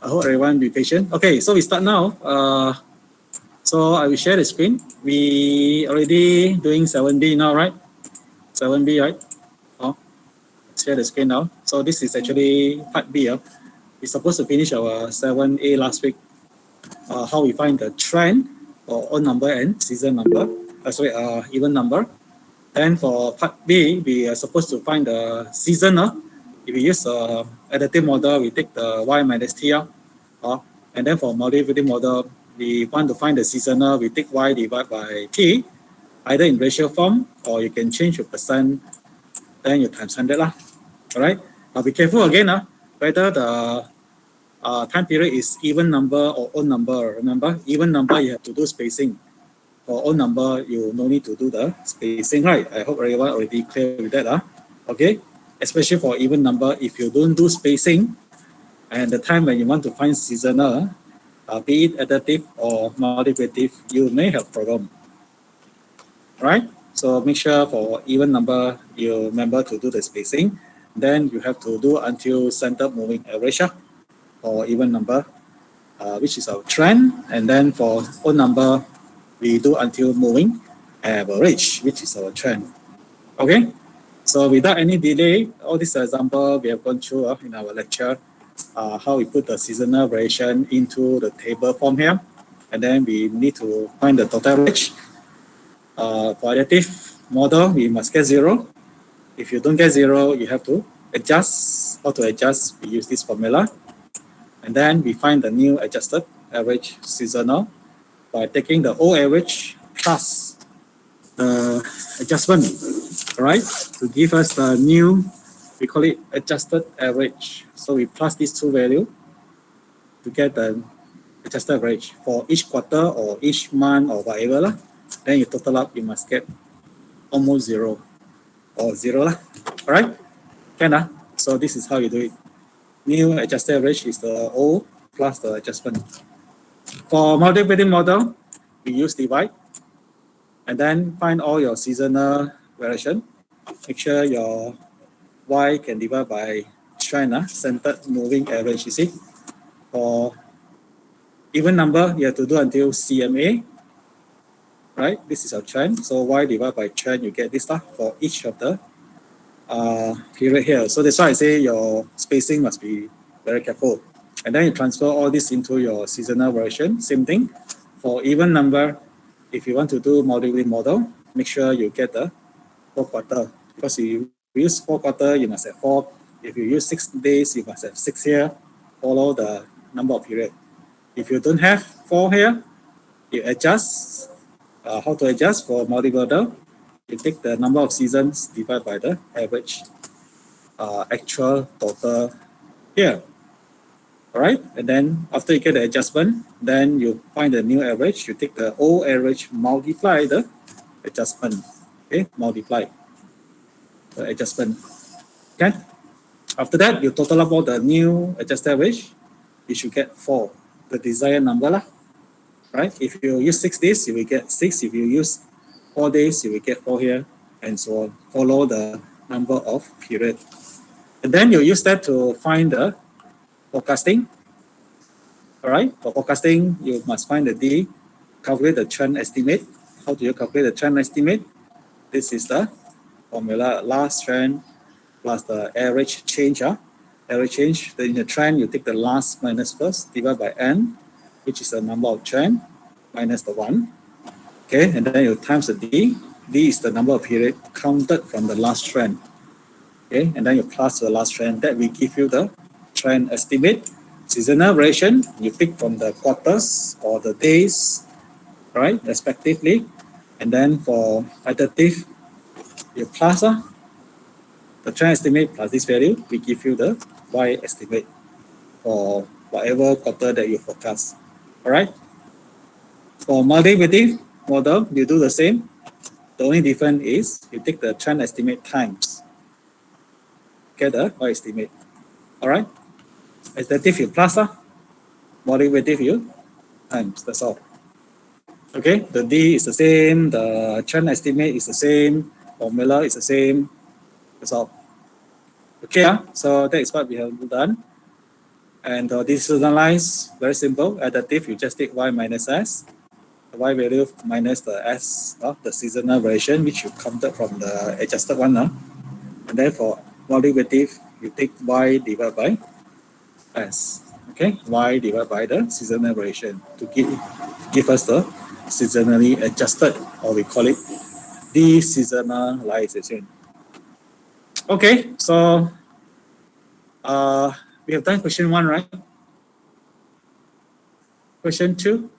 I hope everyone be patient. Okay, so we start now. So I will share the screen. We already doing 7B now, right? 7B, right? Oh, share the screen now. So this is actually part B. We're supposed to finish our 7A last week. How we find the trend for odd number and season number. Even number. Then for part B, we are supposed to find the season. If we use additive model, we take the y minus t. And then for multiplicative model, we want to find the seasonal, we take y divided by t, either in ratio form or you can change your percent, then you times 100. All right. But be careful again, whether the time period is even number or odd number. Remember, even number you have to do spacing. For odd number, you no need to do the spacing, right? I hope everyone already clear with that. Okay. Especially for even number, if you don't do spacing, and the time when you want to find seasonal, be it additive or multiplicative, you may have problem. Right? So make sure for even number, you remember to do the spacing. Then you have to do until center moving average for even number, which is our trend. And then for odd number, we do until moving average, which is our trend. Okay? So without any delay, all this example we have gone through in our lecture, how we put the seasonal variation into the table form here. And then we need to find the total average. For additive model, we must get 0. If you don't get 0, you have to adjust. How to adjust? We use this formula. And then we find the new adjusted average seasonal by taking the old average plus the adjustment, right? To give us the new, we call it adjusted average. So we plus these two values to get the adjusted average for each quarter or each month or whatever. Then you total up, you must get almost 0 or 0. All right? Can? So this is how you do it. New adjusted average is the O plus the adjustment. For multiplicative model, we use divide and then find all your seasonal variation. Make sure your y can divide by trend, centered moving average, you see. For even number, you have to do until CMA, right? This is our trend. So y divided by trend, you get this stuff for each of the period here. So that's why I say your spacing must be very careful. And then you transfer all this into your seasonal variation. Same thing. For even number, if you want to do multiplicative model, make sure you get the 4 quarter. Because if you use 4 quarter, you must have 4. If you use 6 days, you must have 6 here. Follow the number of period. If you don't have 4 here, you adjust. How to adjust for multi-model? You take the number of seasons divided by the average actual total here. All right, and then after you get the adjustment, then you find the new average. You take the old average, multiply the adjustment. Okay, multiply the adjustment. Okay. After that, you total up all the new adjusted average. You should get 4, the desired number, right? If you use 6 days, you will get 6. If you use 4 days, you will get 4 here, and so on. Follow the number of period. And then you use that to find the forecasting. All right, for forecasting, you must find the D, calculate the trend estimate. How do you calculate the trend estimate? This is the formula, last trend plus the average change. Average change, then in the trend, you take the last minus first, divide by n, which is the number of trend, minus the 1. Okay, and then you times the D. D is the number of period counted from the last trend. Okay, and then you plus the last trend. That will give you the trend estimate. Seasonal variation, you pick from the quarters or the days, right, respectively. And then for additive, you plus the trend estimate plus this value, we give you the Y estimate for whatever quarter that you forecast. All right. For multiplicative model, you do the same. The only difference is you take the trend estimate times, get the Y estimate. All right. Additive you plus, multiplicative you times. That's all. Okay. The D is the same. The trend estimate is the same. Formula is the same. That's all. Okay. So that is what we have done. And this seasonalize, very simple. Additive, you just take y minus s. The y value minus the s of the seasonal variation, which you counted from the adjusted one. And then for motivative, you take y divided by s. Okay, y divided by the seasonal variation to give us the seasonally adjusted, or we call it deseasonalization. Okay, so we have done question 1, right? Question 2.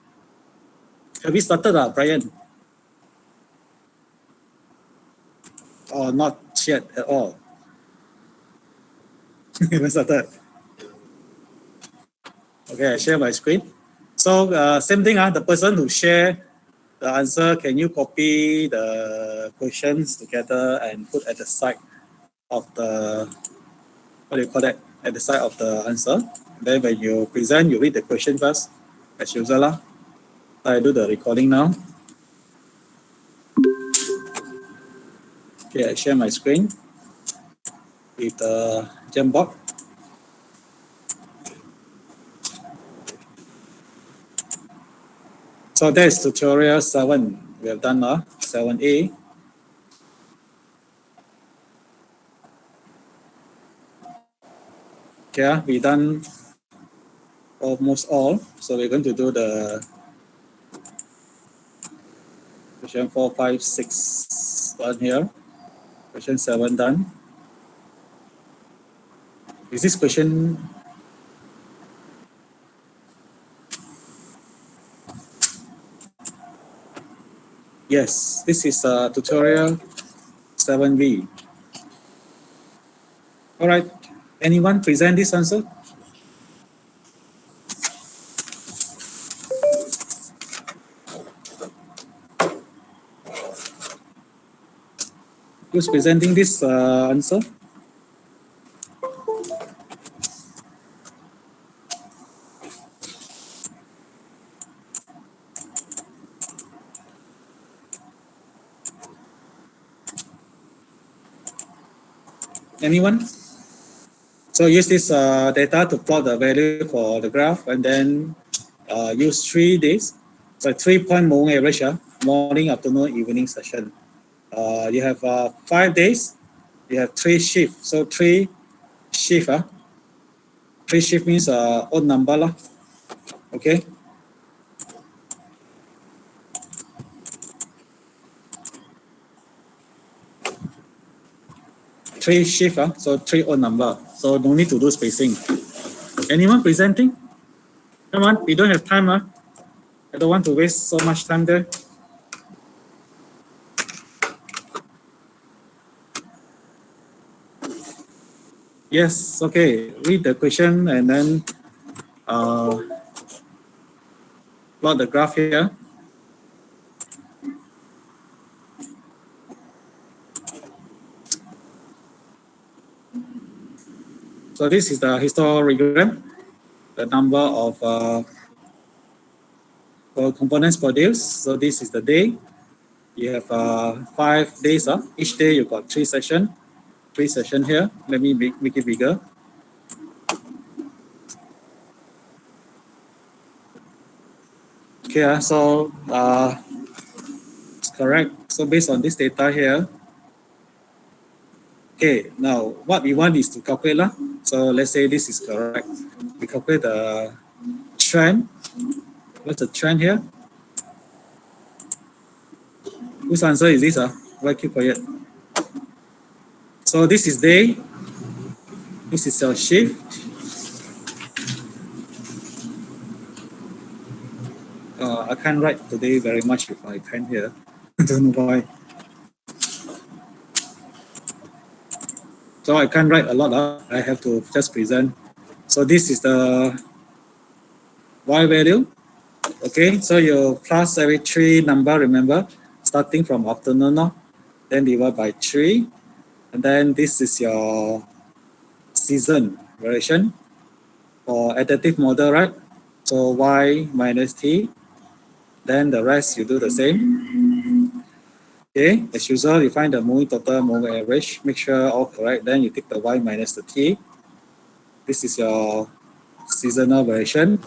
Have we started, Brian? Or not yet at all? We started. Okay, I share my screen. So same thing, the person who share the answer, can you copy the questions together and put at the side of the, what do you call that? At the side of the answer. Then when you present, you read the question first, as usual. I do the recording now. Okay, I share my screen with the Jamboard. So that is tutorial 7. We have done 7A. Okay, we done almost all. So we're going to do the question 4, 5, 6 done here. Question 7 done. Is this question? Yes, this is tutorial 7B. All right, anyone present this answer? Who's presenting this answer? Anyone? So use this data to plot the value for the graph, and then use 3 days. So 3-point moving average, morning, afternoon, evening session. You have 5 days. You have 3 shifts. So 3 shift. 3 shift means odd number lah. Okay. Three shift, so 3 odd number. So no need to do spacing. Anyone presenting? Come on, we don't have time. I don't want to waste so much time there. Yes, okay. Read the question and then plot the graph here. So this is the histogram, the number of components produced. So this is the day. You have 5 days. Each day you got 3 sessions. 3 sessions here. Let me make it bigger. Okay, so it's correct. So based on this data here, okay, now what we want is to calculate. So let's say this is correct. We calculate the trend. What's the trend here? Whose answer is this? Why keep quiet? So this is day. This is your shift. I can't write today very much with my pen here. I don't know why. So I can't write a lot. I have to just present. So this is the y value. Okay, so you plus every 3 number, remember, starting from afternoon, then divide by 3. And then this is your season variation for additive model, right? So y minus t. Then the rest you do the same. Okay, as usual, you find the moving total, moving average, make sure all correct. Then you take the y minus the t. This is your seasonal variation.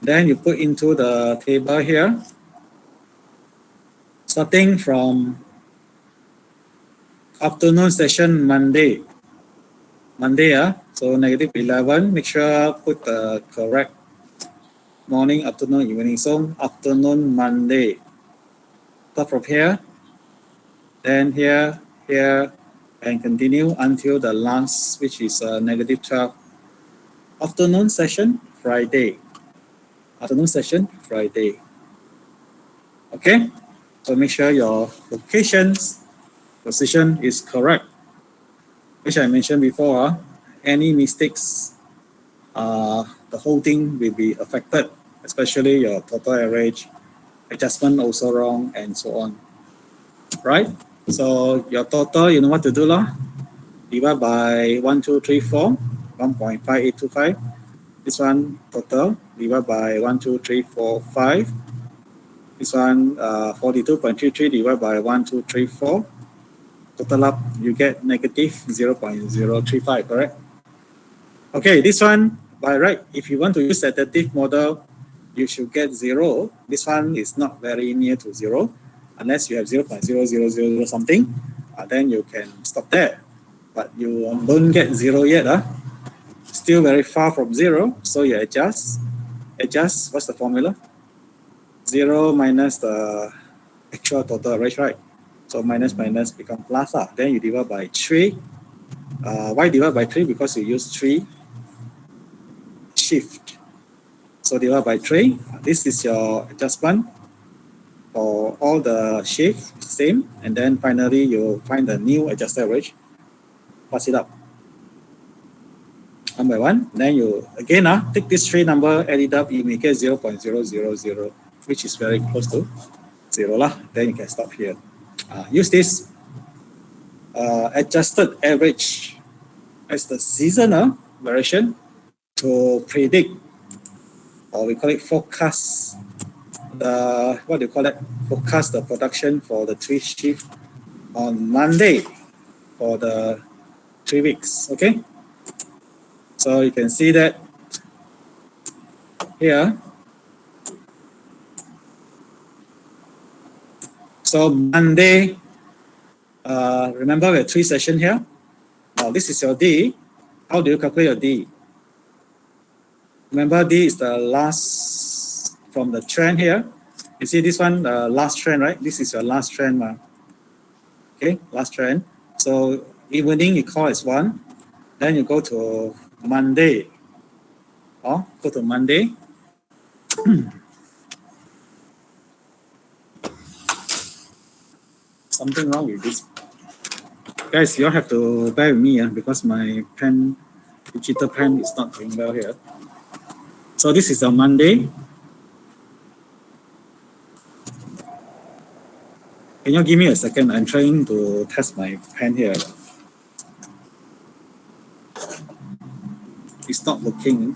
Then you put into the table here, starting from afternoon session Monday. So negative 11, make sure put the correct morning, afternoon, evening. So afternoon Monday. Start from here, then here, and continue until the last, which is negative 12. Afternoon session Friday. Afternoon session Friday. Okay, so make sure your position is correct, which I mentioned before. Any mistakes, the whole thing will be affected, especially your total average, adjustment also wrong, and so on. Right? So your total, you know what to do, lah? Divide by 1, 2, 3, 4, 1.5825. This one total, divide by 1, 2, 3, 4, 5. This one 42.33 divided by 1, 2, 3, 4. Total up, you get negative 0.035, correct? Okay, this one, by right, if you want to use additive model, you should get 0. This one is not very near to 0. Unless you have 0.0000 something, then you can stop there. But you don't get 0 yet. Still very far from 0, so you adjust. Adjust, what's the formula? 0 minus the actual total average, right? So minus become plus. Then you divide by 3. Why divide by 3? Because you use 3 shift. So divide by 3. This is your adjustment for all the shift, same. And then finally, you find the new adjusted average. Pass it up. One by one. Then you, again, take this 3 number, add it up, you may get 0.000, which is very close to 0. Then you can stop here. Use this adjusted average as the seasonal variation to predict, or we call it forecast, forecast the production for the 3 shift on Monday for the 3 weeks. Okay, so you can see that here. So Monday, remember we have 3 sessions here. Now this is your D. How do you calculate your D? Remember, D is the last from the trend here. You see this one, the last trend, right? This is your last trend. Okay, last trend. So evening you call as 1. Then you go to Monday. Go to Monday. Something wrong with this. Guys, you have to bear with me because my pen, digital pen is not doing well here. So this is a Monday. Can you give me a second? I'm trying to test my pen here. It's not working.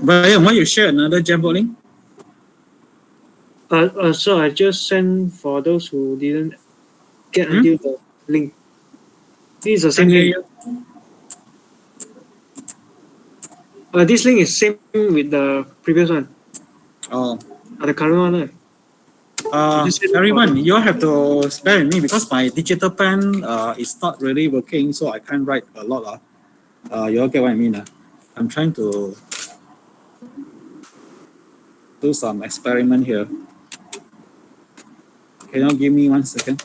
Brian, why you share another Jamboard link? So I just sent for those who didn't get until the link. This is the same link. This link is same with the previous one. The current one. Everyone, you have to bear with me because my digital pen is not really working, so I can't write a lot. You all get what I mean? I'm trying to do some experiment here. Can you give me 1 second?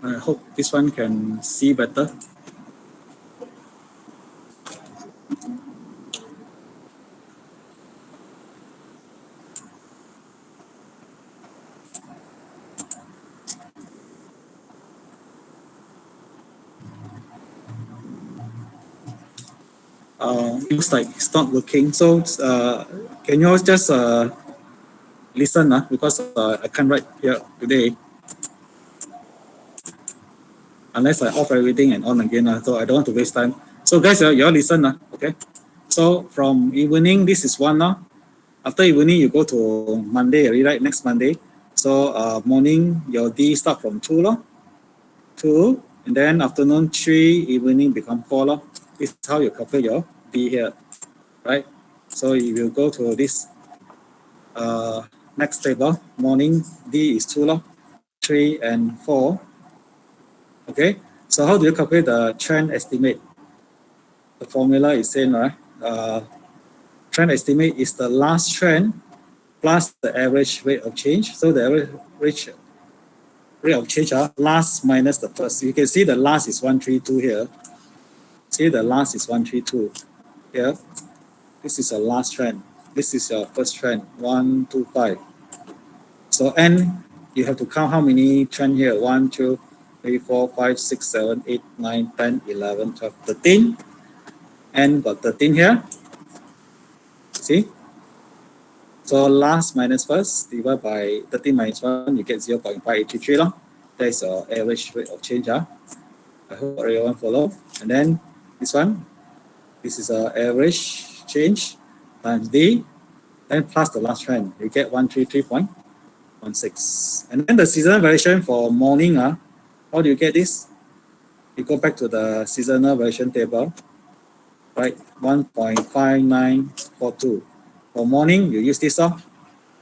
I hope this one can see better. looks like it's not working. So can you all just listen because I can't write here today unless I off everything and on again. So I don't want to waste time. So guys, you all listen. Okay. So from evening, this is one now. After evening, you go to Monday, right? Next Monday. So morning, your D start from 2 lor. 2, and then afternoon 3, evening become 4 lor. This is how you calculate your D here, right? So if you go to this next table, morning D is 2 lor, 3 and 4. Okay, so how do you calculate the trend estimate? The formula is same, right? Trend estimate is the last trend plus the average rate of change. So the average rate of change last minus the first. You can see the last is 132 here. See the last is 132 here. This is the last trend. This is your first trend, 1, 2, 5. So N, you have to count how many trend here, 1, 2, 3, 4, 5, 6, 7, 8, 9, 10, 11, 12, 13. N got 13 here. See? So last minus first, divided by 13 minus 1, you get 0.5833 long. That is your average rate of change. I hope everyone follow. And then this one, this is our average change times D, then plus the last trend, you get 133.16. And then the seasonal variation for morning, how do you get this? You go back to the seasonal variation table, right? 1.5942. For morning, you use this.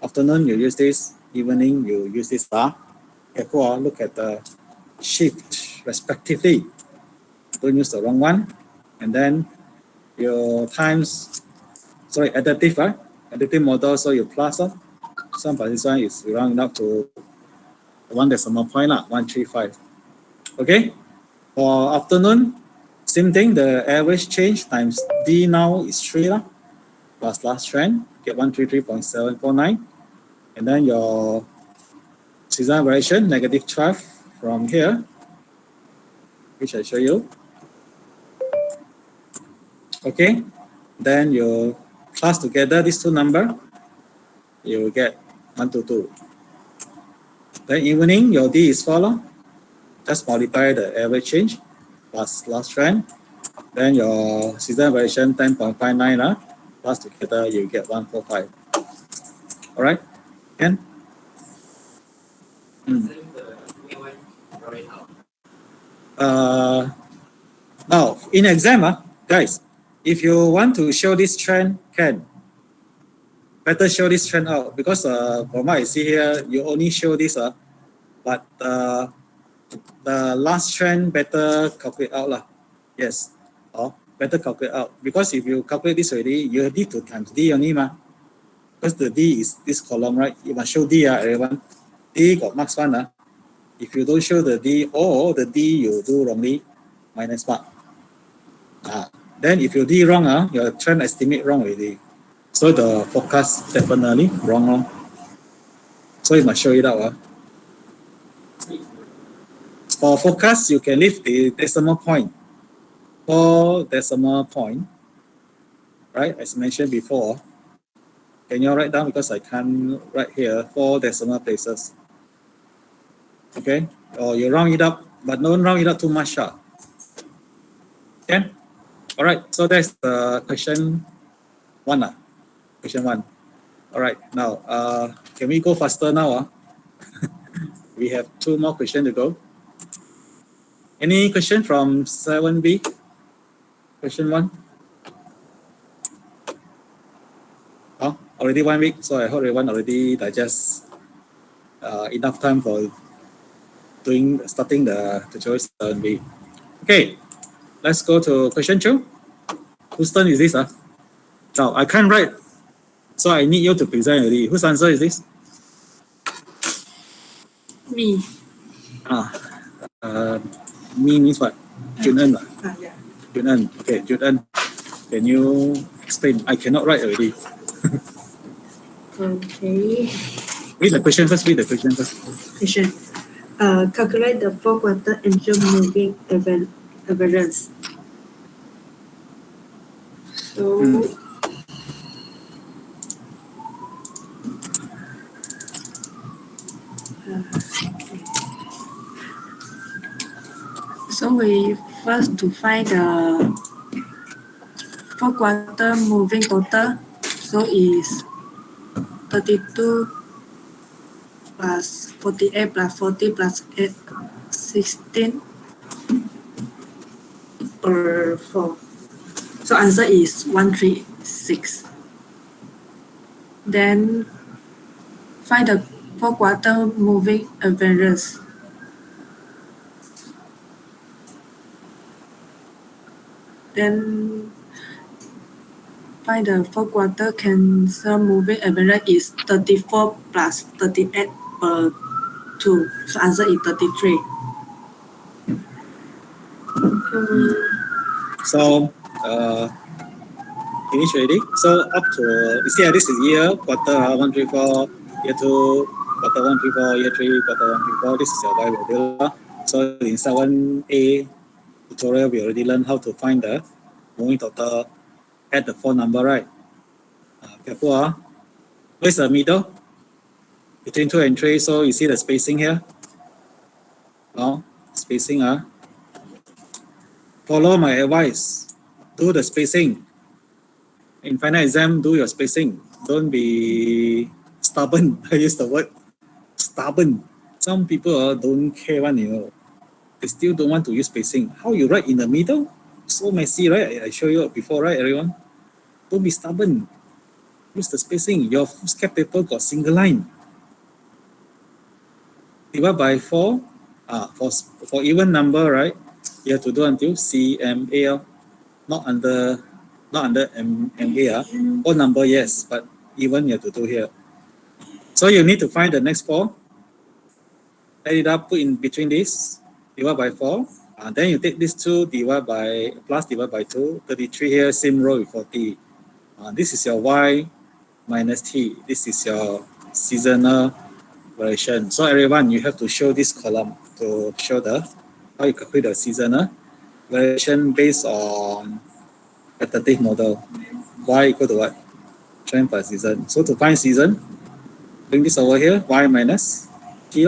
Afternoon, you use this. Evening, you use this. Careful, look at the shift respectively. Don't use the wrong one. And then your times, sorry, additive, additive model, so you plus up. Some by this one is rounding up to 1 decimal point, 135. Okay, for afternoon, same thing, the average change times D now is 3 plus last trend, get 133.749. And then your seasonal variation, negative 12 from here, which I show you. Okay, then you plus together these two numbers, you will get 122. Then evening, your D is 4. Just multiply the average change plus last trend. Then your seasonal variation 10.59 plus together you get 145. All right, Ken? Now in exam, guys, if you want to show this trend, better show this trend out because from what I see here, you only show this, but the last trend better calculate out Yes, better calculate out because if you calculate this already, you need to times D only because the D is this column, right? You must show D, everyone. D got marks 1. If you don't show the D or the D you do wrongly, minus mark. Then if you D wrong, your trend estimate wrong already. So the forecast definitely wrong. So you must show it out. For forecast, you can leave the decimal point. 4 decimal point, right? As mentioned before. Can you write down because I can't write here 4 decimal places. Okay, or you round it up, but don't round it up too much. Okay, all right. So that's the question 1. Question 1. All right. Now, can we go faster now? We have 2 more questions to go. Any question from 7B? Question 1. Already 1 week, so I hope everyone already digest enough time for starting the tutorial 7B. Okay, let's go to question 2. Whose turn is this? Now, I can't write, so I need you to present already. Whose answer is this? Me. Me means what? Jun En. Yeah. Jun En. Okay, Jun En. Can you explain? I cannot write already. Okay. Read the question first. Question. Calculate the 4-quarter angel moving variance. So so we first to find the fourth quarter moving total. So is 32 plus 48 plus 40 plus 8, 16 or 4. So answer is 136. Then find the fourth quarter moving averages. Then find the fourth quarter Cancer moving average is 34 plus 38 per 2. So answer is 33. So finish already. So up to you see this is year, quarter 1, 3, 4, year 2, quarter 1, 3, 4, year 3, quarter 1, 3, 4. This is your Y value. So in 7A tutorial, we already learned how to find the moving total at the 4 number, right? Careful. Where's the middle? Between 2 and 3. So you see the spacing here? Now, spacing. Follow my advice. Do the spacing. In final exam, do your spacing. Don't be stubborn. I use the word stubborn. Some people don't care one, They still don't want to use spacing. How you write in the middle? So messy, right? I show you before, right, everyone? Don't be stubborn. Use the spacing. Your foolscap paper got single line. Divide by 4. For even number, right? You have to do until CMA, not under MA. All number, yes, but even you have to do here. So you need to find the next 4. Add it up, put in between this, divide by 4. Then you take this 2, divide by 2, 33 here, same row with 40. This is your Y minus T. This is your seasonal variation. So everyone, you have to show this column to show how you calculate the seasonal variation based on adaptive model. Y equal to what? Trend per season. So to find season, bring this over here, Y minus T.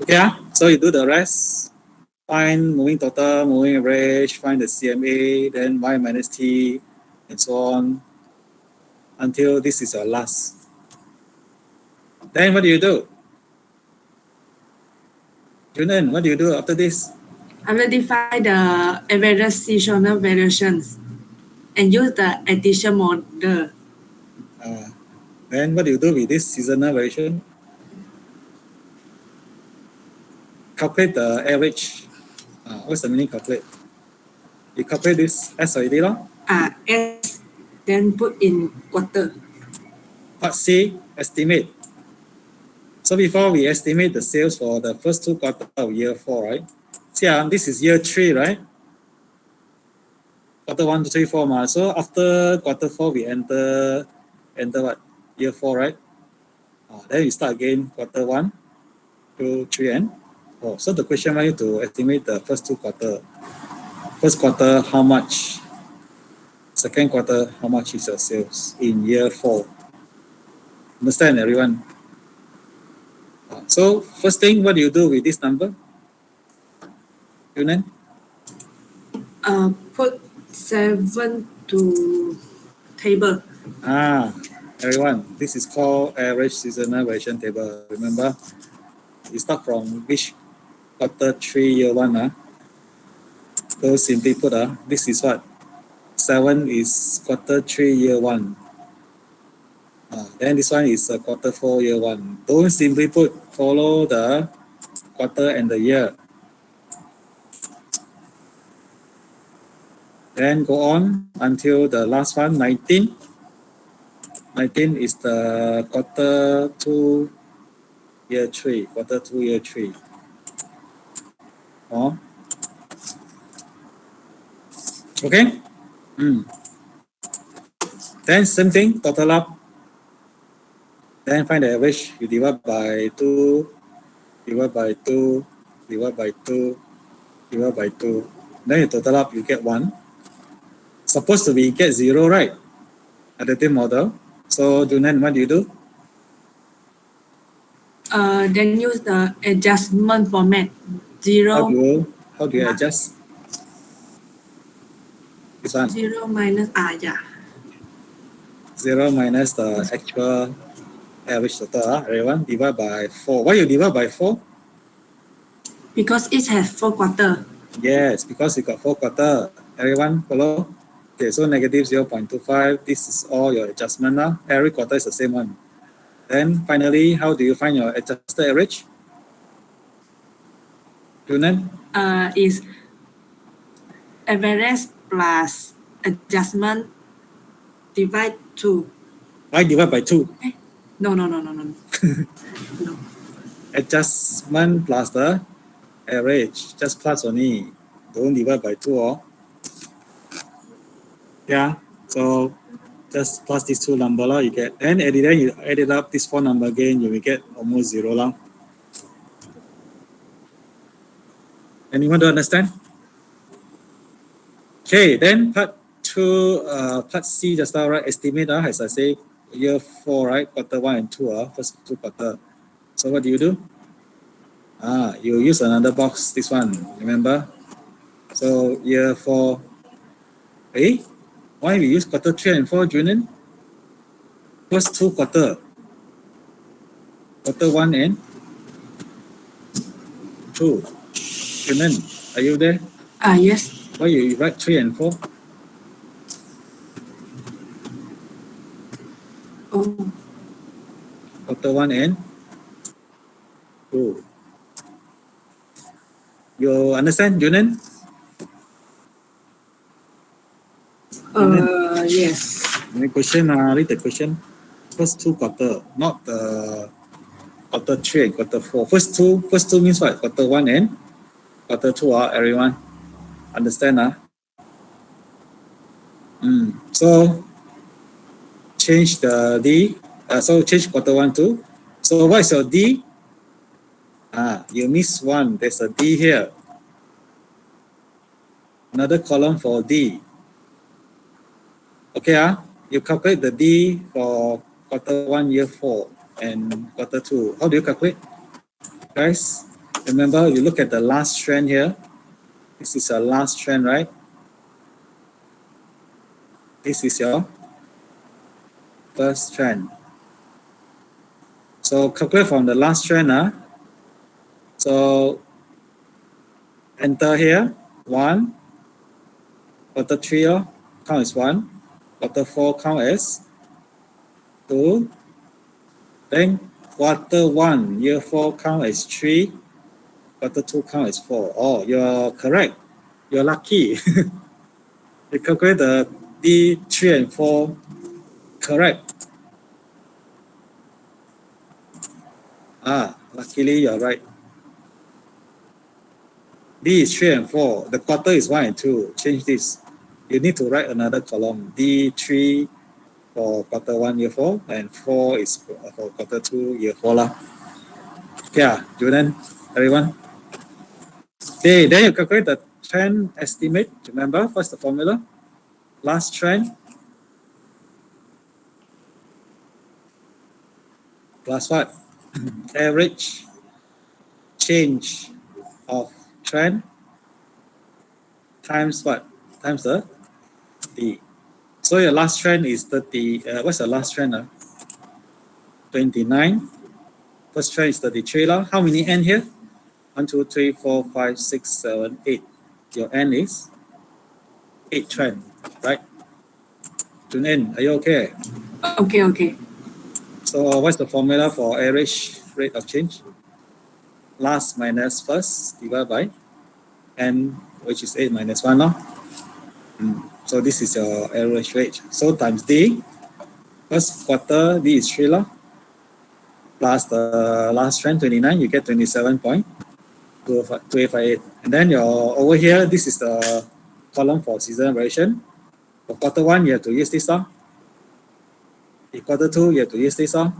Okay, so you do the rest. Find moving total, moving average, find the CMA, then Y minus T, and so on, until this is your last. Then what do you do? Junan, what do you do after this? Identify the average seasonal variations and use the addition model. Then what do you do with this seasonal variation? Calculate the average. What's the meaning calculate? You calculate this S already, S, then put in quarter. Part C, estimate. So before we estimate the sales for the first 2 quarters of year 4, right? See, this is year 3, right? Quarter 1, 2, 3, 4. So after quarter 4, we enter what? Year 4, right? Then you start again, quarter 1, 2, 3, and 4. So the question want you to estimate the first 2 quarters. First quarter, how much? Second quarter, how much is your sales in year 4? Understand, everyone? So first thing, what do you do with this number? Yunan? Put 7 to table. Everyone, this is called average seasonal variation table. Remember, you start from which quarter 3 year 1. So simply put, this is what? 7 is quarter 3 year 1. Then this one is quarter 4 year 1. Don't simply put, follow the quarter and the year. Then go on until the last one, 19. 19 is the quarter 2 year 3. Quarter 2 year 3. Okay? Then same thing, total up. Then find the average. You divide by 2, divide by 2, divide by 2, divide by 2. Then you total up, you get 1. supposed to be get 0, right? Additive model. So Junan, what do you do? Then use the adjustment format. How 0, do you adjust? This one, 0 minus, yeah. 0 minus the actual average total, everyone, divide by 4. Why you divide by 4? Because it has 4 quarter. Yes, because you got 4 quarter. Everyone follow? Okay, so negative 0.25. This is all your adjustment now. Every quarter is the same one. Then finally, how do you find your adjusted average? Junan? Is average plus adjustment divide 2. Why divide by 2? No. No. Adjustment plus the average, just plus only. Don't divide by 2, oh. Yeah, so just plus these two number you get. Then at the end you add it up, this 4 number again, you will get almost 0 lah. Anyone to understand? Okay, then part 2, part C just now, right? Estimate, as I say, year 4, right? Quarter 1 and 2, first 2 quarter. So what do? You use another box, this one, remember? So year 4, why we use quarter 3 and 4, Julian? First 2 quarter. Quarter 1 and 2. Julian, are you there? Yes. Why you write 3 and 4? Oh. Quarter 1 and 2. You understand, Julian? Yes. The question, read the question. First 2 quarter, not the quarter 3 and quarter 4. First two means what? Quarter 1 and quarter 2, everyone. Understand? So change the D. So change quarter 1 to. So what is your D? You miss 1. There's a D here. Another column for D. Okay, you calculate the D for quarter 1, year 4 and quarter 2. How do you calculate? Guys, remember you look at the last trend here. This is your last trend, right? This is your first trend. So calculate from the last trend. So enter here, 1. Quarter 3, count as 1. Quarter 4, count as 2. Then quarter 1, year 4, count as 3. Quarter 2, count as 4. Oh, you're correct. You're lucky. You calculate the D, 3 and 4 correct. Luckily you're right. D is 3 and 4. The quarter is 1 and 2. Change this. You need to write another column. D3 for quarter 1, year 4, and 4 is for quarter 2, year 4 lah. Yeah, Julian, everyone. Okay, then you calculate the trend estimate. Remember, what's the formula? Last trend plus what? Average change of trend times what? Times the D. So your last trend is 30. What's the last trend? 29. First trend is 33 lah. How many N here? 1, 2, 3, 4, 5, 6, 7, 8. Your N is 8 trend, right? Tune in. Are you okay? Okay. So what's the formula for average rate of change? Last minus first divided by N, which is 8 minus 1 now. So this is your average rate. So times D, first quarter D is 3 lah, plus the last trend 29, you get 27.2858. And then your over here, this is the column for seasonal variation. For quarter 1, you have to use this lah. In quarter 2, you have to use this lah.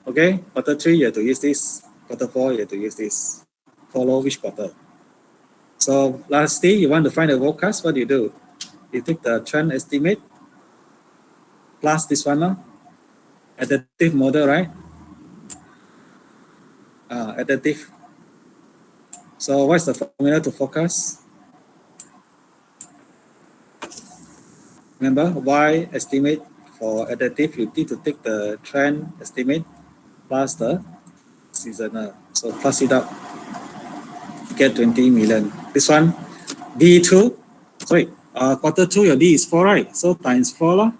Okay, quarter 3, you have to use this. Quarter 4, you have to use this. Follow which quarter. So lastly, you want to find the forecast, what do? you take the trend estimate plus this one, additive model, right? Additive. So what's the formula to forecast? Remember, Y estimate for additive, you need to take the trend estimate plus the seasonal. So plus it up, get 20 million. This one, D2, sorry, quarter 2, your D is 4, right? So times 4 lah,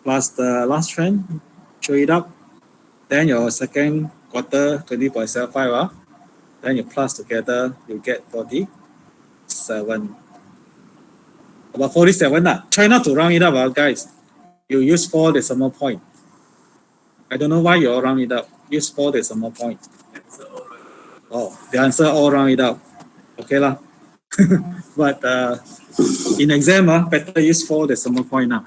plus the last trend, show it up. Then your second quarter, 20.75, then you plus together, you get 47. About 47 lah. Try not to round it up, guys. You use 4 decimal point. I don't know why you all round it up. Use 4 decimal point. Oh, the answer all round it up. Okay lah. But in exam, better use 4 decimal point now.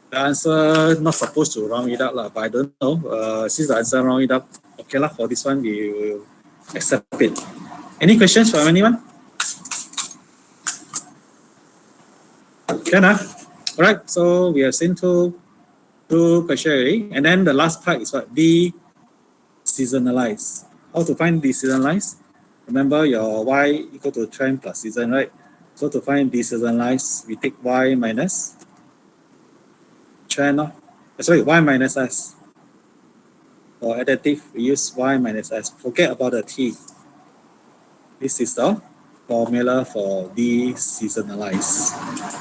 The answer not supposed to round it up lah, but I don't know. Since the answer round it up, okay lah. For this one, we will accept it. Any questions from anyone? Can All right. So we have seen two questions already, and then the last part is what? De-seasonalize. How to find de-seasonalize? Remember your Y equal to trend plus season, right? So to find de-seasonalize, we take Y minus trend. Sorry, Y minus S. For additive, we use Y minus S. Forget about the T. This is the formula for de-seasonalize.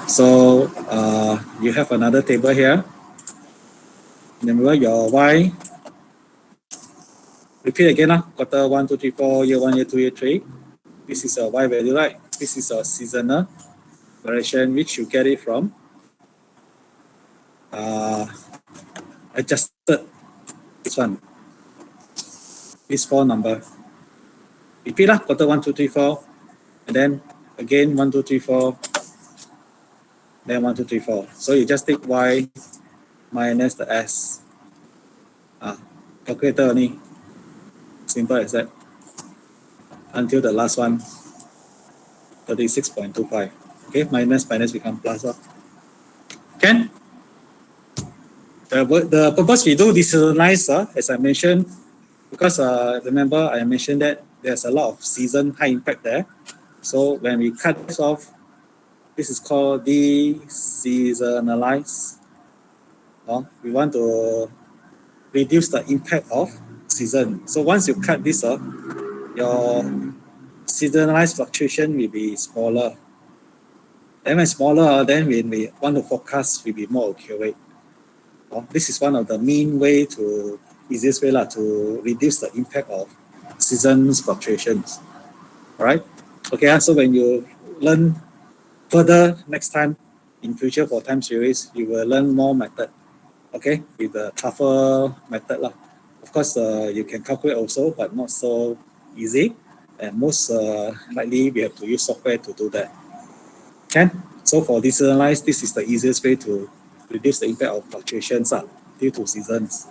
So you have another table here. Remember your Y. Repeat again, quarter 1, 2, 3, 4, year 1, year 2, year 3. This is a Y value, right? This is a seasonal variation, which you get it from adjusted, this one, this 4 number. Repeat quarter 1, 2, 3, 4, and then again 1, 2, 3, 4, then 1, 2, 3, 4. So you just take Y minus the S. Calculator only. Simple as that. Until the last one, 36.25. Okay, minus become plus. Can? The purpose we do de-seasonalize, as I mentioned, because remember I mentioned that there's a lot of season high impact there. So when we cut this off, this is called de-seasonalize. We want to reduce the impact of season. So once you cut this off, your seasonalized fluctuation will be smaller. Then when smaller, then when we want to forecast, will be more accurate. This is one of the easiest way to reduce the impact of season's fluctuations. All right. Okay. So when you learn further next time in future for time series, you will learn more method. Okay, with the tougher method lah. Of course, you can calculate also, but not so easy. And most likely we have to use software to do that. Okay. So for de-seasonalize, this is the easiest way to reduce the impact of fluctuations due to seasons.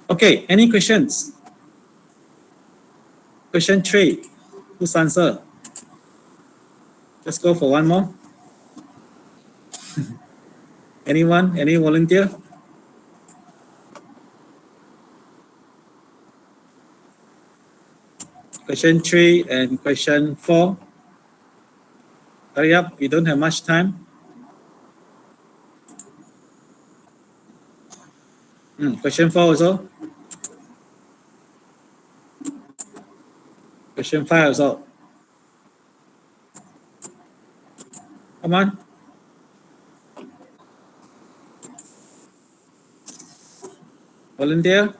Okay, any questions? Question 3, whose answer? Let's go for one more. Anyone? Any volunteer? Question 3 and question 4. Hurry up, we don't have much time. Question 4 also. Question 5 also. Come on. Volunteer.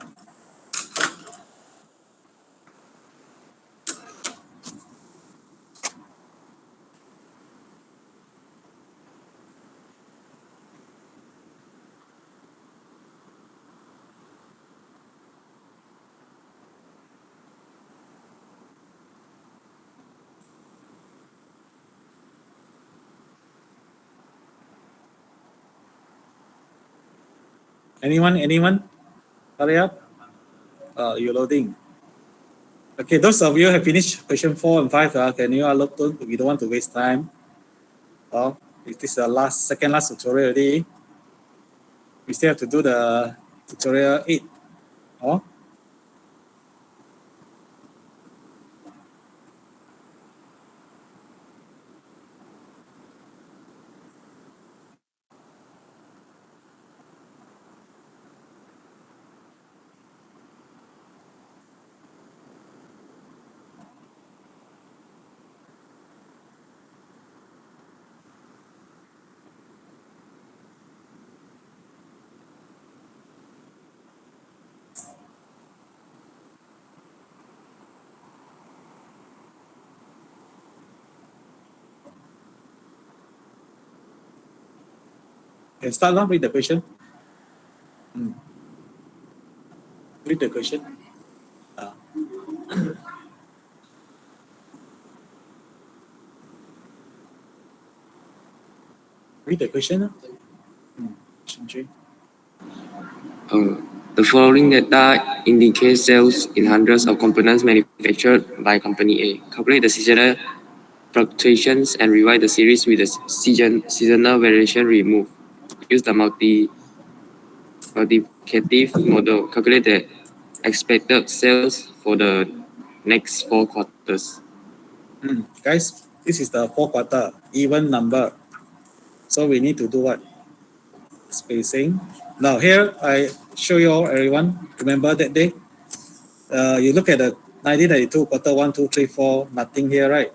Anyone? Hurry up. You're loading. Okay, those of you have finished question 4 and 5, can you look to? We don't want to waste time. Oh, it is the second last tutorial already. We still have to do the tutorial 8. Oh. Okay, start now, read the question. Read the question. Read the question. Question 3. The following data indicates sales in hundreds of components manufactured by Company A. Calculate the seasonal fluctuations and rewrite the series with the seasonal variation removed. Use the multiplicative model. Calculate the expected sales for the next 4 quarters. Guys, this is the 4 quarter, even number. So we need to do what? Spacing. Now here, I show you all, everyone, remember that day? You look at the 1992 quarter 1, 2, 3, 4, nothing here, right?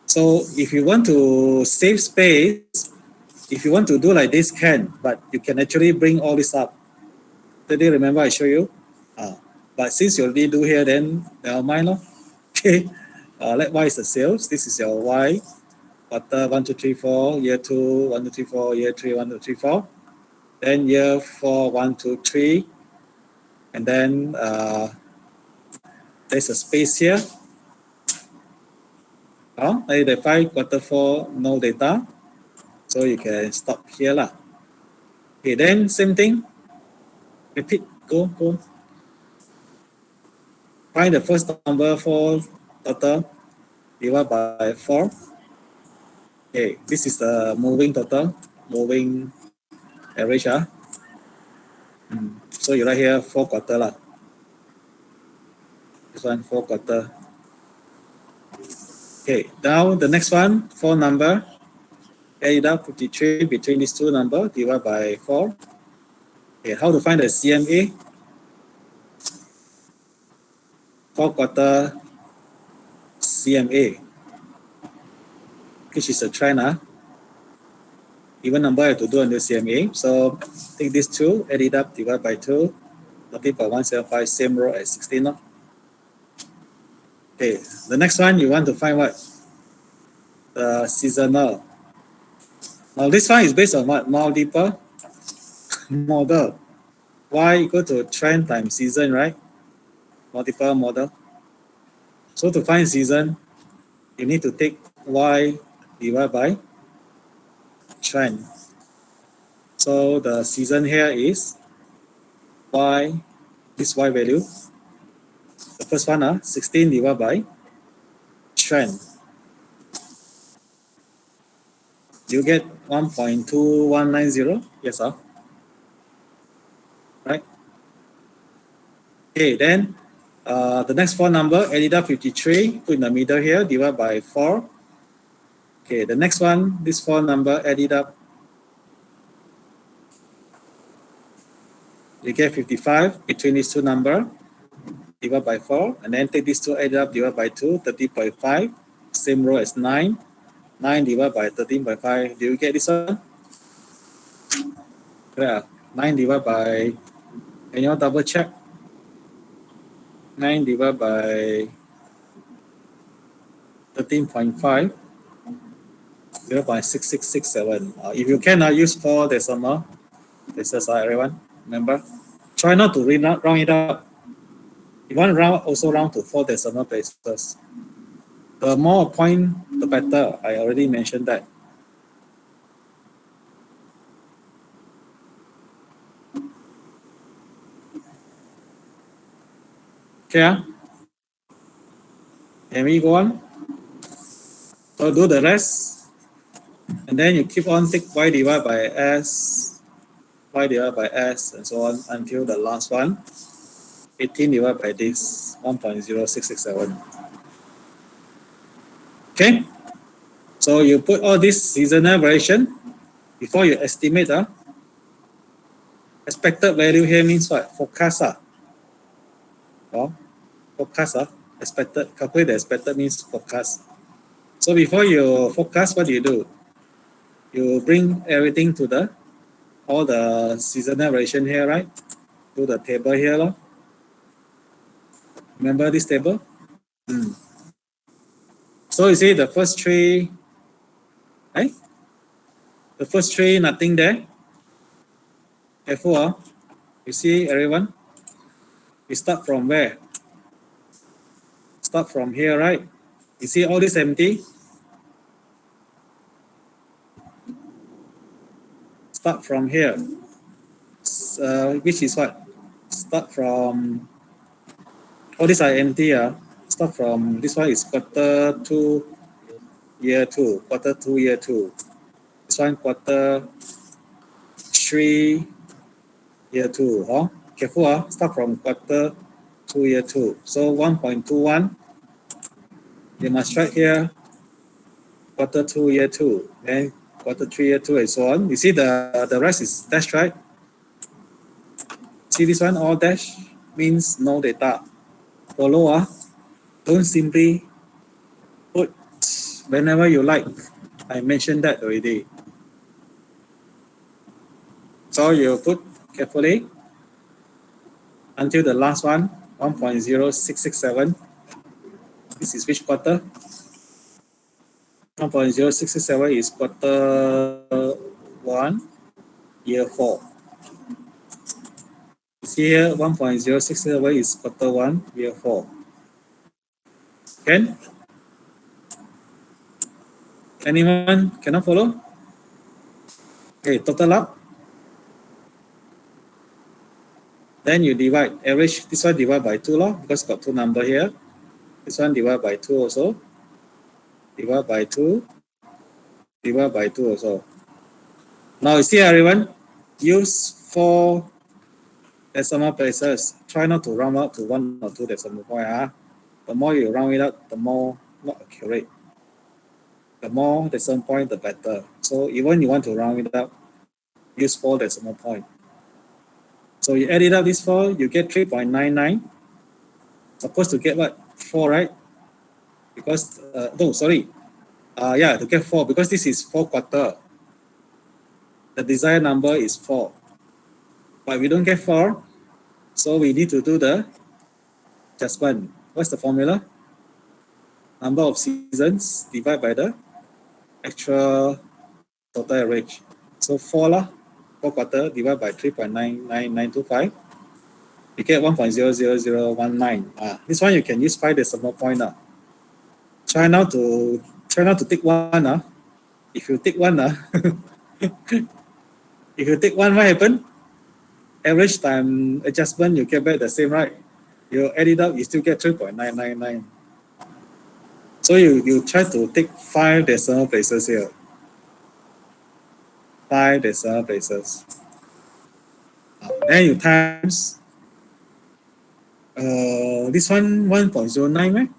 So if you want to save space, if you want to do like this, can, but you can actually bring all this up. Did you remember I show you? But since you already do here, then never mind. Okay. Let Y is the sales. This is your Y. Quarter 1, 2, 3, 4. Year 2, 1, 2, 3, 4. Year 3, 1, 2, 3, 4. Then year 4, 1, 2, 3. And then there's a space here. 5, quarter 4, no data. So you can stop here lah. Okay, then same thing. Repeat. Go. Find the first number for total. Divide by 4. Okay, this is the moving total. Moving average. So you write here 4 quarter lah. This one 4 quarter. Okay, now the next one, 4 number. Add it up 53 between these two numbers, divide by 4. Okay, how to find the CMA? 4 quarter CMA, which is a trend. Even number I have to do under CMA. So take these two, add it up, divide by 2, multiply by 175, same row as 16. Okay, the next one you want to find what? The seasonal. Now this one is based on what? Multiple model. Y equal to trend times season, right? Multiple model. So to find season, you need to take Y divided by trend. So the season here is Y, this Y value. The first one, 16 divided by trend. You get 1.2190. Yes, sir. Right? Okay, then the next 4 number, add it up 53, put in the middle here, divide by 4. Okay, the next one, this 4 number, add it up. You get 55 between these two numbers, divide by 4, and then take these two, add it up, divide by 2, 30.5, same row as 9. 9 divided by 13.5. Do you get this one? Yeah, 9 divided by, can you all double check? 9 divided by 13.5, 0.6667. If you can, use 4 decimal places, everyone. Remember, try not to round it up. If you want to round, also round to 4 decimal places. The more point, the better. I already mentioned that. Okay. Can we go on? So do the rest. And then you keep on take y divided by s, y divided by s, and so on until the last one, 18 divided by this, 1.0667. Okay? So you put all this seasonal variation before you estimate. Expected value here means what? Forecast. Well, forecast. Expected, calculate the expected means forecast. So before you forecast, what do? You bring everything to all the seasonal variation here, right? To the table here. Remember this table? So you see the first three, right? The first three, nothing there. Careful, you see everyone? We start from where? Start from here, right? You see all this empty? Start from here. Which is what? Start from, all these are empty. Start from, this one is quarter 2, year 2, quarter 2, year 2. This one quarter 3, year 2. Huh? Careful, start from quarter 2, year 2. So 1.21, you must write here quarter 2, year 2. Then quarter 3, year 2, and so on. You see the rest is dash, right? See this one, all dash means no data. Follow, don't simply put whenever you like. I mentioned that already. So you put carefully until the last one, 1.0667. This is which quarter? 1.0667 is quarter 1, year 4. You see here, 1.067 is quarter 1, year 4. Can? Anyone cannot follow? Okay, total up. Then you divide, average, this one divide by 2 because got 2 number here. This one divide by 2 also. Divide by 2. Divide by 2 also. Now you see everyone, use 4 decimal places. Try not to round up to 1 or 2 decimal point. The more you round it up, the more not accurate. The more decimal point, the better. So even you want to round it up, use 4 decimal point. So you add it up, this 4, you get 3.99. Supposed to get what? 4, right? Because, to get 4, because this is 4 quarter. The desired number is 4. But we don't get 4, so we need to do the adjustment. What's the formula? Number of seasons divided by the actual total average. So 4 quarter divided by 3.99925. You get 1.00019. This one you can use 5 decimal point. Try not to take 1. If you take 1, if you take 1, what happen? Average time adjustment, you get back the same, right? You add it up, you still get 3.999. So you try to take 5 decimal places here. 5 decimal places. Then you times this one 1.09, right?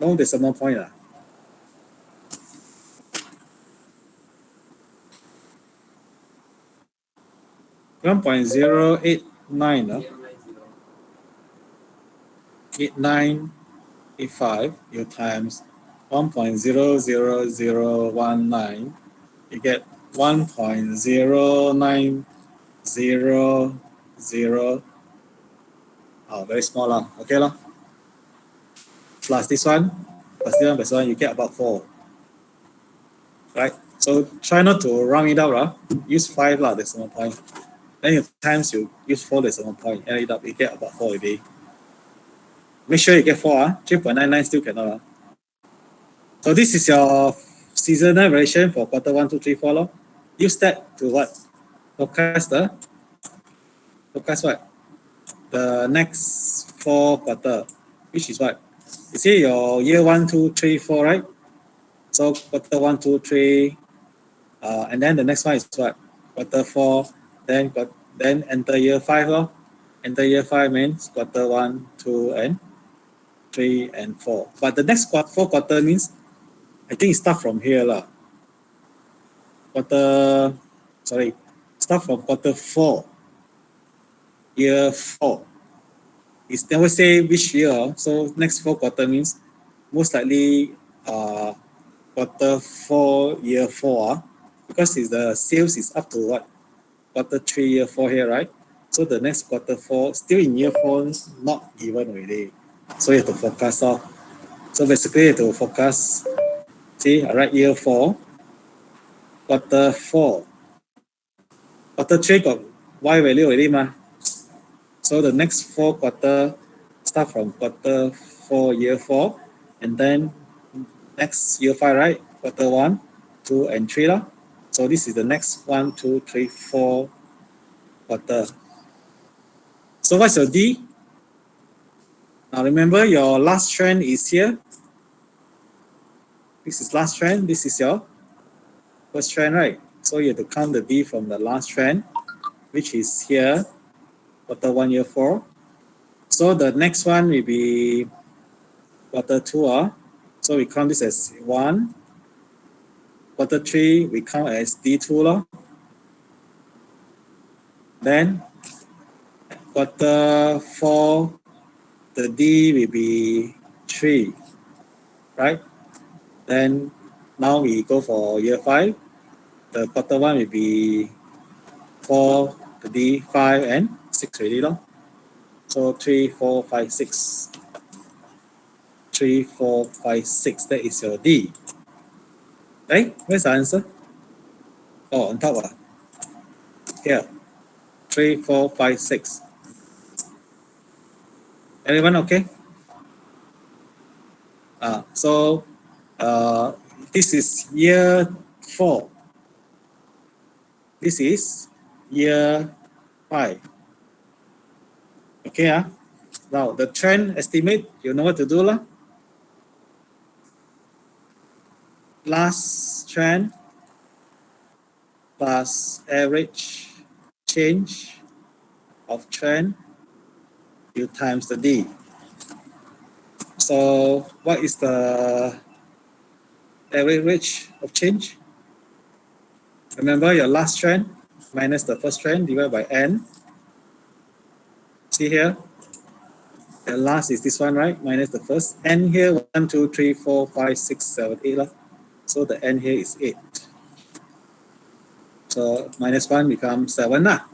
No decimal point. 1.089. 8985, you times 1.00019, you get 1.0900. Very small, okay lah. Plus this one, plus this one, you get about 4. Right? So try not to round it up, use 5 decimal point. Then you times you use 4 decimal point, add it up, you get about 4 already. Make sure you get 4, 3.99 still cannot. So this is your seasonal variation for quarter 1, 2, 3, 4. Use that to what? Forecast what? The next 4 quarter, which is what? You see your year 1, 2, 3, 4, right? So quarter 1, 2, 3, And then the next one is what? Quarter 4, then enter year 5 lor. Enter year 5 means quarter 1, 2, and 3, and 4. But the next 4 quarter means, I think it start from here lah. Start from quarter 4, year 4. It's never say which year, so next 4 quarter means most likely quarter 4, year 4, because the sales is up to what? Quarter 3, year 4 here, right? So the next quarter 4, still in year 4, not given already. So you have to forecast off. So basically you have to forecast, see, I write year 4, quarter 4. Quarter 3 got Y value already, ma. So the next 4 quarter start from quarter 4, year 4, and then next year 5, right? Quarter 1, 2, and 3 lah. So this is the next 1, 2, 3, 4 quarter. So what's your D? Now remember your last trend is here. This is last trend. This is your first trend, right? So you have to count the D from the last trend, which is here, quarter 1, year 4. So the next one will be quarter 2. So we count this as 1. Quarter 3, we count as D2 lor. Then quarter 4, the D will be 3, right? Then now we go for year 5. The quarter 1 will be 4, the D, 5, and 6 already lor. So 3, 4, 5, 6. 3, 4, 5, 6. That is your D. Okay, where's the answer? Oh, on top. Here. 3, 4, 5, 6. Everyone okay? So this is year 4. This is year 5. Okay, now the trend estimate, you know what to do lah. Last trend plus average change of trend, you times the D. So what is the average of change? Remember your last trend minus the first trend divided by N. See here, the last is this one, right? Minus the first. N here, 1, 2, 3, 4, 5, 6, 7, 8 lah. So the N here is 8. So minus 1 becomes 7 lah.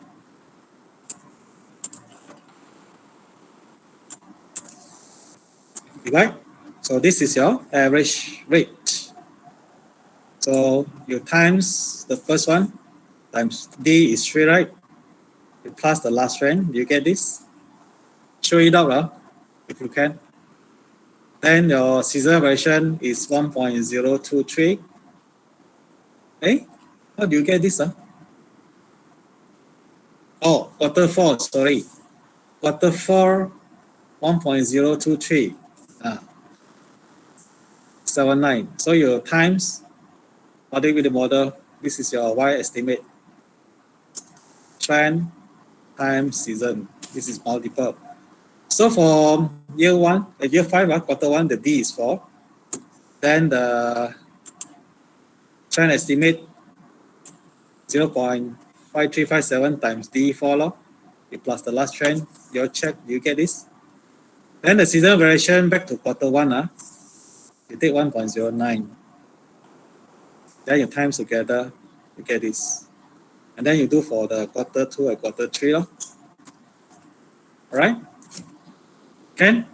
Right? So this is your average rate. So you times the first one times D is 3, right? You plus the last trend, you get this. Show it out if you can. Then your seasonal variation is 1.023. Okay? How do you get this? Oh, quarter 4, sorry. Quarter 4, 1.023. 79. So your times, multiply with the model, this is your Y estimate. Trend times season. This is multiple. So for year 5, quarter 1, the D is 4. Then the trend estimate 0.5357 times D 4 lor. You plus the last trend, your check, you get this. Then the seasonal variation back to quarter 1, you take 1.09. Then you times together, you get this. And then you do for the quarter 2 and quarter 3 lor. Alright? Can?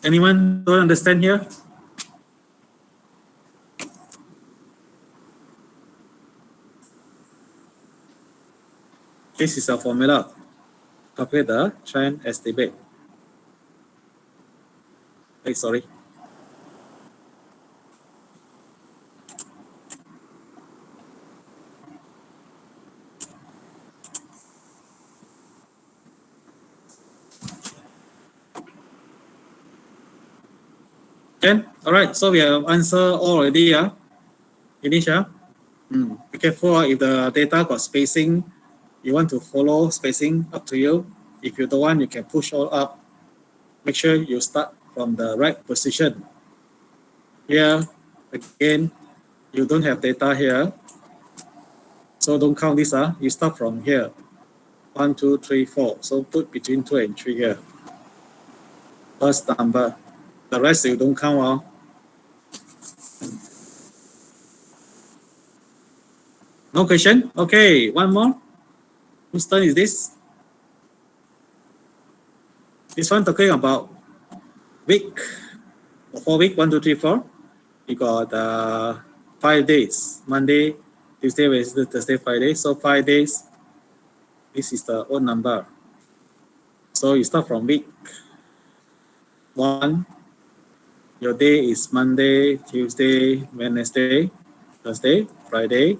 Anyone don't understand here? This is a formula. Calculate the trend estimate. Hey, sorry. Okay, all right, so we have answered already. Finish, huh? Be careful if the data got spacing. You want to follow spacing, up to you. If you don't want, you can push all up. Make sure you start from the right position. Here, again, you don't have data here. So don't count this, you start from here. 1, 2, 3, 4. So put between 2 and 3 here. First number. The rest you don't count. No question? Okay, one more. Whose turn is this? This one talking about week. For week 1, 2, 3, 4. You got 5 days. Monday, Tuesday, Wednesday, Thursday, Friday. So 5 days. This is the odd number. So you start from week 1. Your day is Monday, Tuesday, Wednesday, Thursday, Friday.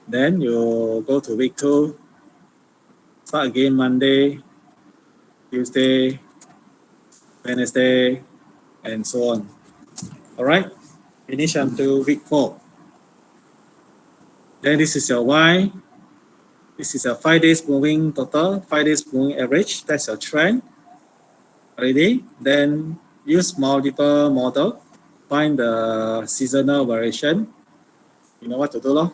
Then you go to week 2. Start again Monday, Tuesday, Wednesday, and so on. All right. Finish until week 4. Then this is your Y. This is a 5 days moving total, 5 days moving average. That's your trend. Ready? Then use multiple model. Find the seasonal variation. You know what to do, lor?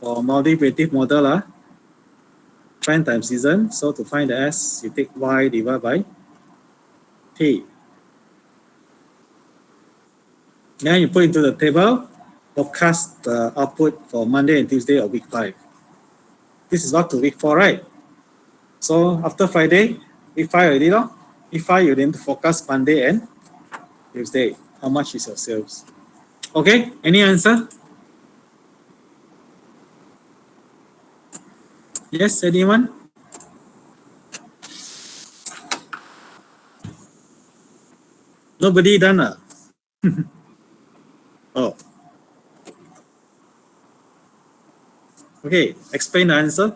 For multiplicative model, trend times season. So to find the S, you take Y divided by T. Then you put into the table, forecast the output for Monday and Tuesday of week 5. This is up to week 4, right? So after Friday, week 5 already, no? Week 5, you then forecast Monday and Tuesday. How much is your sales? Okay, any answer? Yes, anyone? Nobody done? Oh. Okay, explain the answer.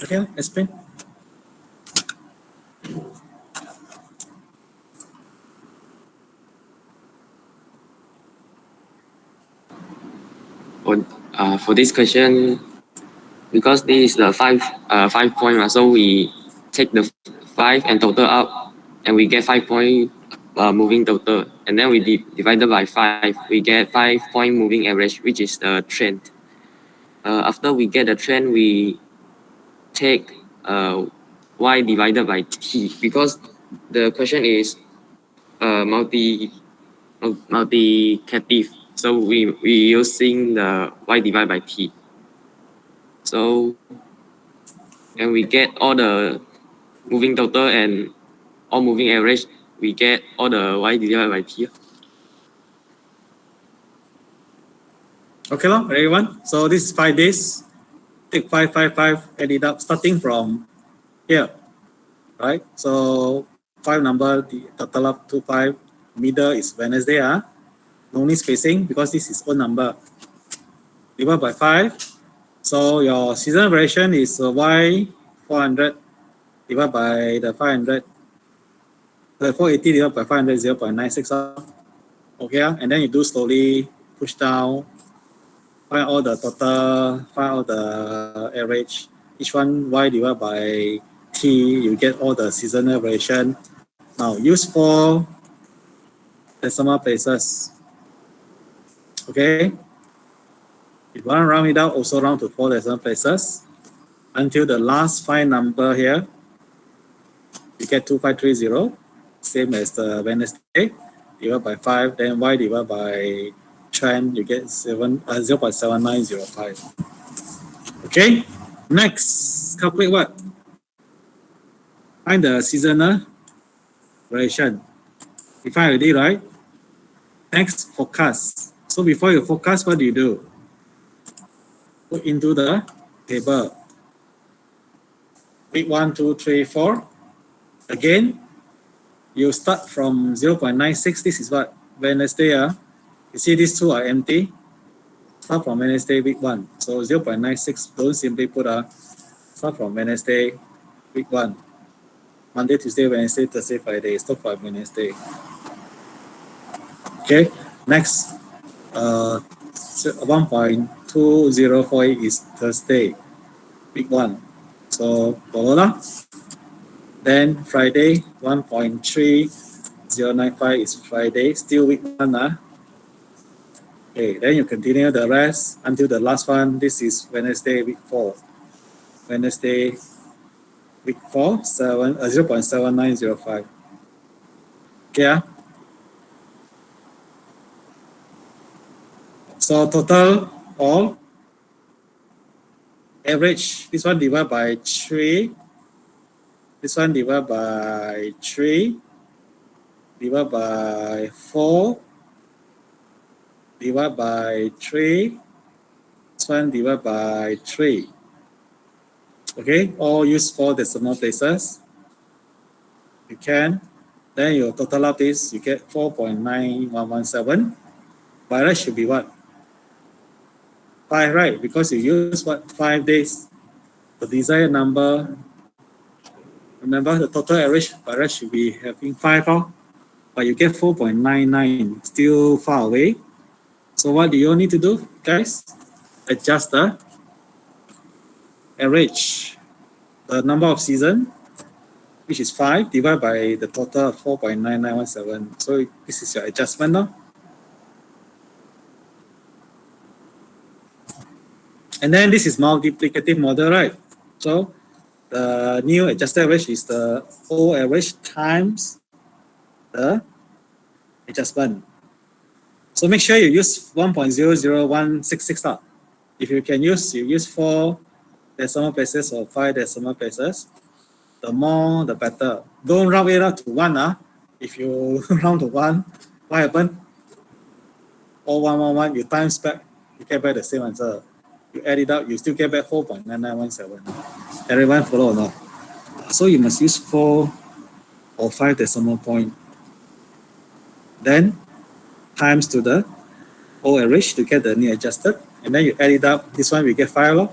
Okay, explain. For this question, because this is the 5 point, so we take the 5 and total up, and we get 5 point moving total, and then we divided by 5, we get 5 point moving average, which is the trend. After we get the trend, we take Y divided by T, because the question is multiplicative. So we using the Y divided by T. So and we get all the moving total and all moving average, we get all the Y divided by T. Okay, everyone. So this is 5 days. Take 5, 5, 5, add it up, starting from here, right? So 5 number, the total up to 5. Middle is Wednesday, no need spacing because this is odd number. Divided by 5. So your seasonal variation is Y 400 divided by the 500. The 480 divided by 500 is 0.96. Okay, and then you do slowly push down. Find all the total, find all the average. Each one Y divided by T, you get all the seasonal variation. Now use 4 decimal places. Okay. If you want to round it out, also round to 4 decimal places until the last 5 number here. You get 2530, same as the Wednesday, divided by 5, then Y divided by trend, you get 0.7905. Okay, next, calculate what? Find the seasonal variation. You find already, right? Next, forecast. So before you forecast, what do? Put into the table. Week 1, 2, 3, 4. Again, you start from 0.96. This is what? Wednesday. You see these two are empty. Start from Wednesday, week 1. So 0.96. Don't simply put start from Wednesday, week 1. Monday, Tuesday, Wednesday, Thursday, Friday. Stop from Wednesday. Okay. Next, 1.2048 is Thursday, week 1. So, blah. Then Friday, 1.3095 is Friday, still week 1. Okay, then you continue the rest until the last one. This is Wednesday, week 4. Wednesday, week 4, 0.7905. Okay. So total all average, this one divided by 3. This one divided by 3. Divided by 4. Divided by 3. This one divided by 3. Okay, all use 4 decimal places. You can. Then you total up this, you get 4.9117. By right should be what? 5, right? Because you use what? 5 days. The desired number, remember the total average by right should be having 5, but you get 4.99, still far away. So what do you need to do, guys? Adjust the average, the number of season, which is 5, divided by the total of 4.9917. So this is your adjustment now. And then this is multiplicative model, right? So the new adjusted average is the old average times the adjustment. So make sure you use 1.00166. If you can use, you use 4 decimal places or 5 decimal places. The more, the better. Don't round it up to 1. If you round to 1, what happened? All 1, you times back, you get back the same answer. You add it up, you still get back 4.9917. Everyone follow or not? So you must use 4 or 5 decimal point. Then times to the old average to get the new adjusted. And then you add it up. This one we get 5.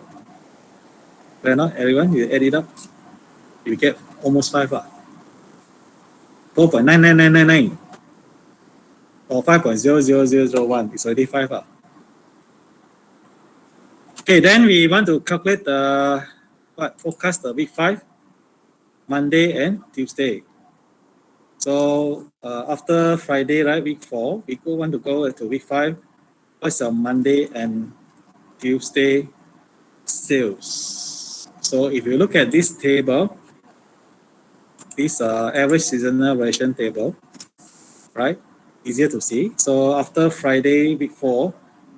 Why not? Everyone, you add it up. You get almost 5. 4.99999 or 5.00001 is already 5. Okay, then we want to calculate the forecast the week 5, Monday and Tuesday. So after Friday, right, week 4, we want to go to week 5. What's your Monday and Tuesday sales? So if you look at this table, this average seasonal variation table, right? Easier to see. So after Friday, week 4,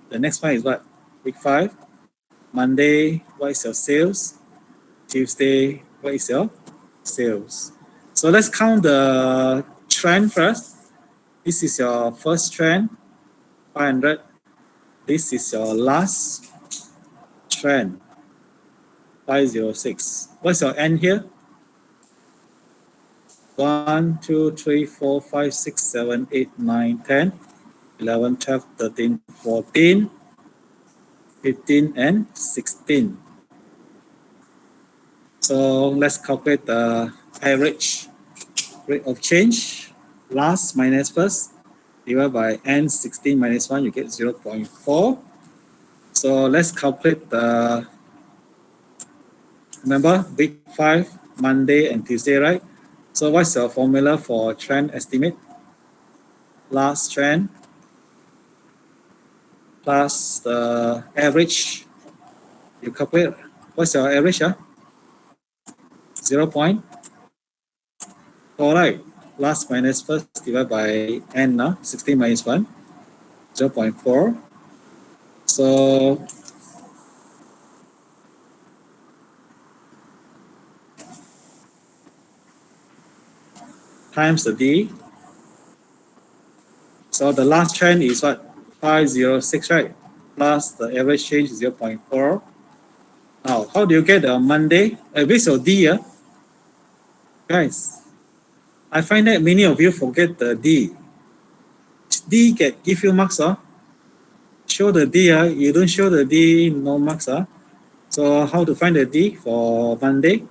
the next one is what? Week 5. Monday, what is your sales? Tuesday, what is your sales? So let's count the trend first. This is your first trend, 500. This is your last trend, 506. What's your end here? 1, 2, 3, 4, 5, 6, 7, 8, 9, 10, 11, 12, 13, 14, 15, and 16. So let's calculate the average rate of change. Last minus first, divided by n 16 minus 1, you get 0.4. So let's calculate the, remember, week 5, Monday and Tuesday, right? So what's your formula for trend estimate? Last trend plus the average. You calculate, what's your average? 0.4, right? Last minus first divided by n, 16 minus 1, 0.4. So times the D, So the last trend is what? 506, right? Plus the average change is 0.4. Now, how do you get the Monday? Where's your D? Guys, I find that many of you forget the D. D can give you marks. Show the D. You don't show the D, no marks. So how to find the D for Monday?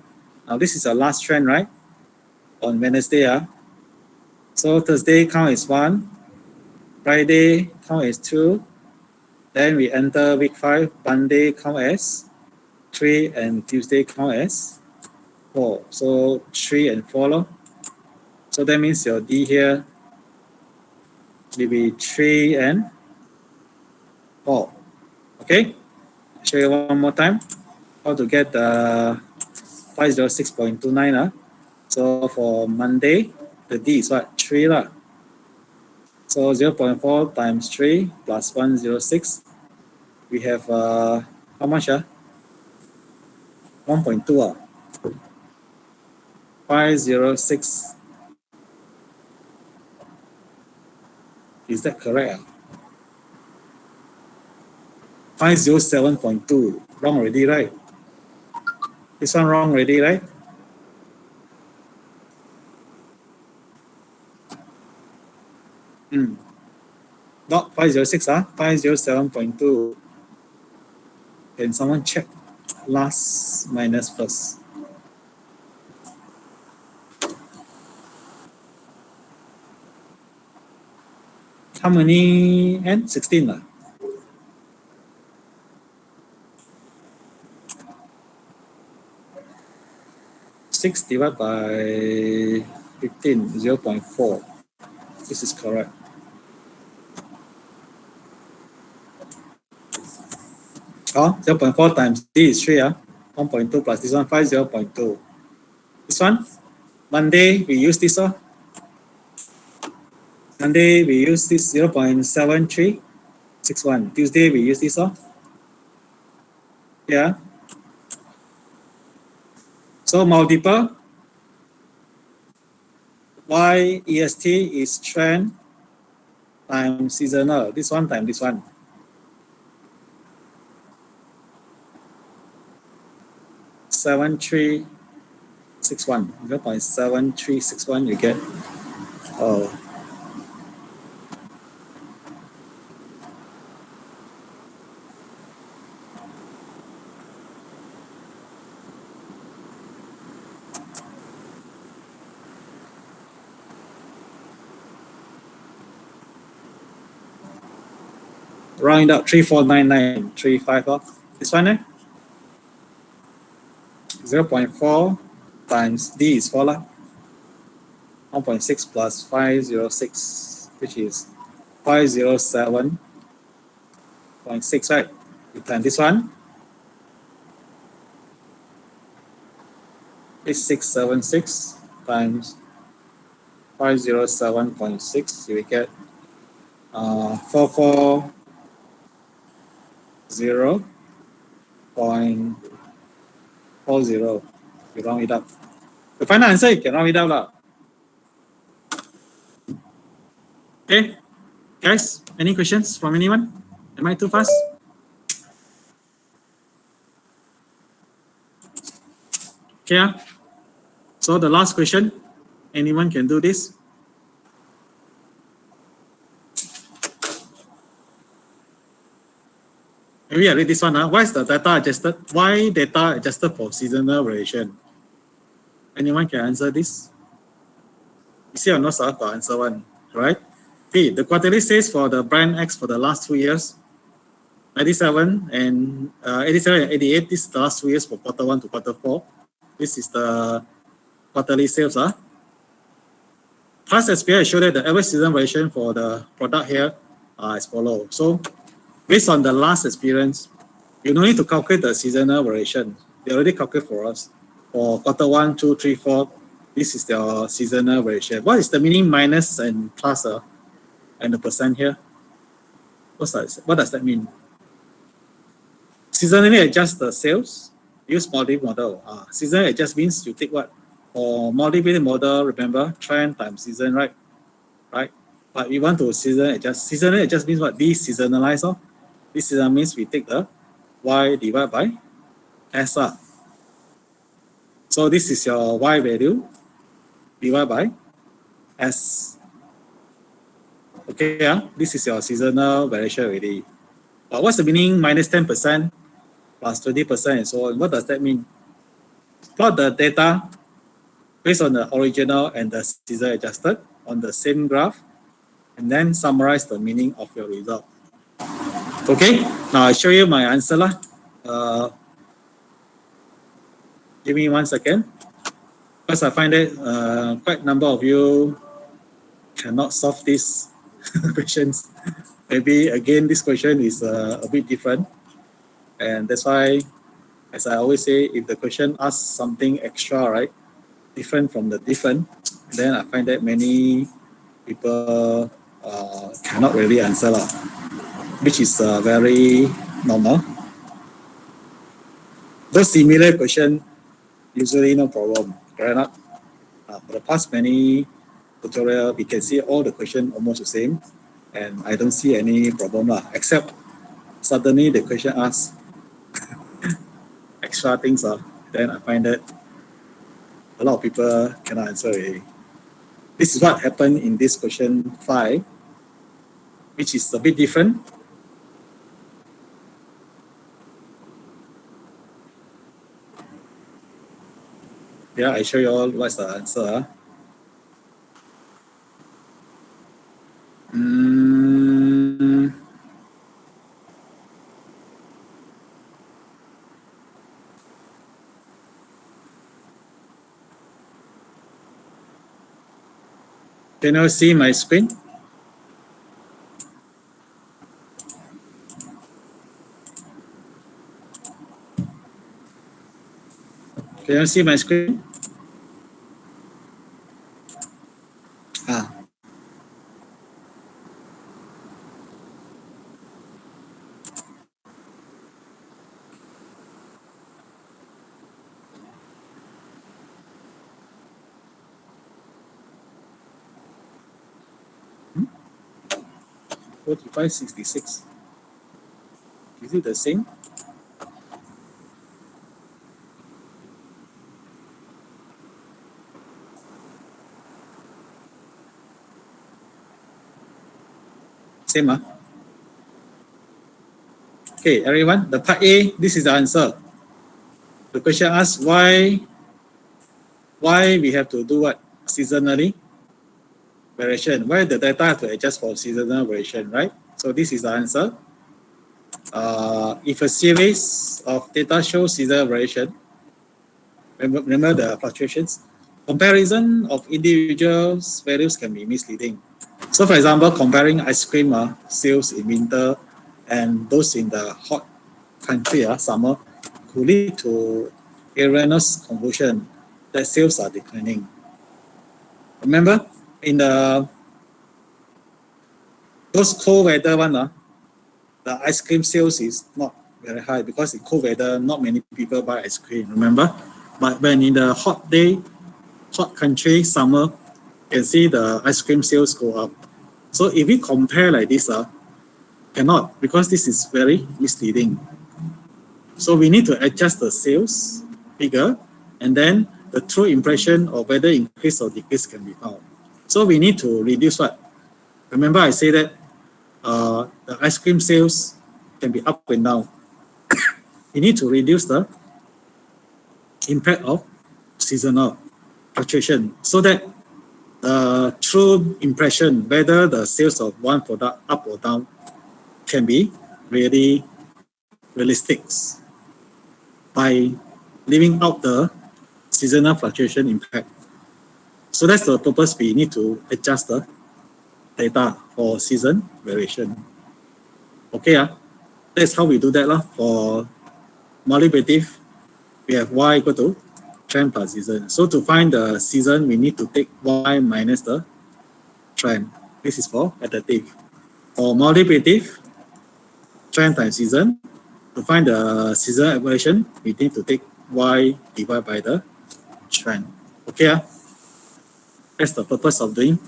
Now this is the last trend, right? On Wednesday. So Thursday count as 1. Friday count as 2. Then we enter week 5. Monday count as 3 and Tuesday count as 4. So 3 and 4. So that means your D here will be 3 and 4. Okay? I'll show you one more time how to get the 506.29. So for Monday, the D is what? 3 lah. So 0.4 times 3 plus 106. We have how much? 1.2. 506. Is that correct? 507.2. Wrong already, right? This one wrong already, right? Not 506, 507.2. Can someone check last minus first? How many N? 16 lah. Six divided by 15, 0.4. This is correct. Oh, 0.4 times D is 3, 1.2 plus this one, 5, 0.2. This one, Monday, we use this, Monday, we use this 0.7361. Tuesday, we use this, yeah. So multiple, YEST is trend times seasonal. This one times this one. Seven three 0.61, 0.7361 you get. Oh. Round up 349935. This one, 0.4 times D is 4 lah. 1.6 plus 506, which is 507.6, right? You times this one. 8676 times 507.6, you will get 440.40. You round it up. The final answer, you can round it up lah. Okay, guys, any questions from anyone? Am I too fast? Okay, so the last question, anyone can do this? Maybe I read this one. Why is the data adjusted? Why data adjusted for seasonal variation? Anyone can answer this? You see, I'm not sure to answer one, right? Okay, the quarterly sales for the brand X for the last 2 years, 97 and 87 and 88. This is the last 2 years for quarter 1 to quarter 4. This is the quarterly sales. Past experience show that the average season variation for the product here as follows. So, based on the last experience, you don't need to calculate the seasonal variation. They already calculate for us. For quarter 1, 2, 3, 4, this is the seasonal variation. What is the meaning minus and plus and the percent here? What does that mean? Seasonally adjust the sales. Use multiple model. Seasonal adjust means you take what? For multiple model, remember, trend times season, right? Right? but we want to seasonal adjust. Seasonal adjust means what? De-seasonalize. De-seasonal means we take the y divided by s. So this is your y value divided by s. Okay, this is your seasonal variation already. But what's the meaning minus 10% plus 20% and so on? What does that mean? Plot the data based on the original and the season adjusted on the same graph, and then summarize the meaning of your result. Okay, now I'll show you my answer. Give me 1 second, because I find that quite a number of you cannot solve these questions. Maybe again, this question is a bit different, and that's why, as I always say, if the question asks something extra, right, different from the different, then I find that many people cannot really answer, which is very normal. Those similar question, usually no problem, correct? For the past many tutorial, we can see all the question almost the same, and I don't see any problem except suddenly the question asks extra things, then I find that a lot of people cannot answer it. This is what happened in this question 5, which is a bit different. Yeah, I show you all what's the answer. Can you see my screen? Can you see my screen? Hmm? 4566. Is it the same? Same, Okay, everyone, the part A, this is the answer. The question asks why we have to do what? Seasonally variation. Why the data have to adjust for seasonal variation, right? So this is the answer. If a series of data shows seasonal variation, remember the fluctuations, comparison of individuals' values can be misleading. So for example, comparing ice cream sales in winter and those in the hot country, summer, could lead to erroneous conclusion that sales are declining. Remember, in those cold weather one, the ice cream sales is not very high because in cold weather, not many people buy ice cream, remember? But when in the hot day, hot country, summer, you can see the ice cream sales go up. So if we compare like this, cannot, because this is very misleading. So we need to adjust the sales figure, and then the true impression of whether increase or decrease can be found. So we need to reduce what? Remember I say that the ice cream sales can be up and down. We need to reduce the impact of seasonal fluctuation so that the true impression whether the sales of one product up or down can be really realistic by leaving out the seasonal fluctuation impact. So that's the purpose we need to adjust the data for season variation. Okay, that's how we do that. For multiplicative, we have y equal to trend plus season. So to find the season, we need to take y minus the trend. This is for additive. For multiplicative, trend times season. To find the seasonal variation, we need to take y divided by the trend. Okay, that's the purpose of doing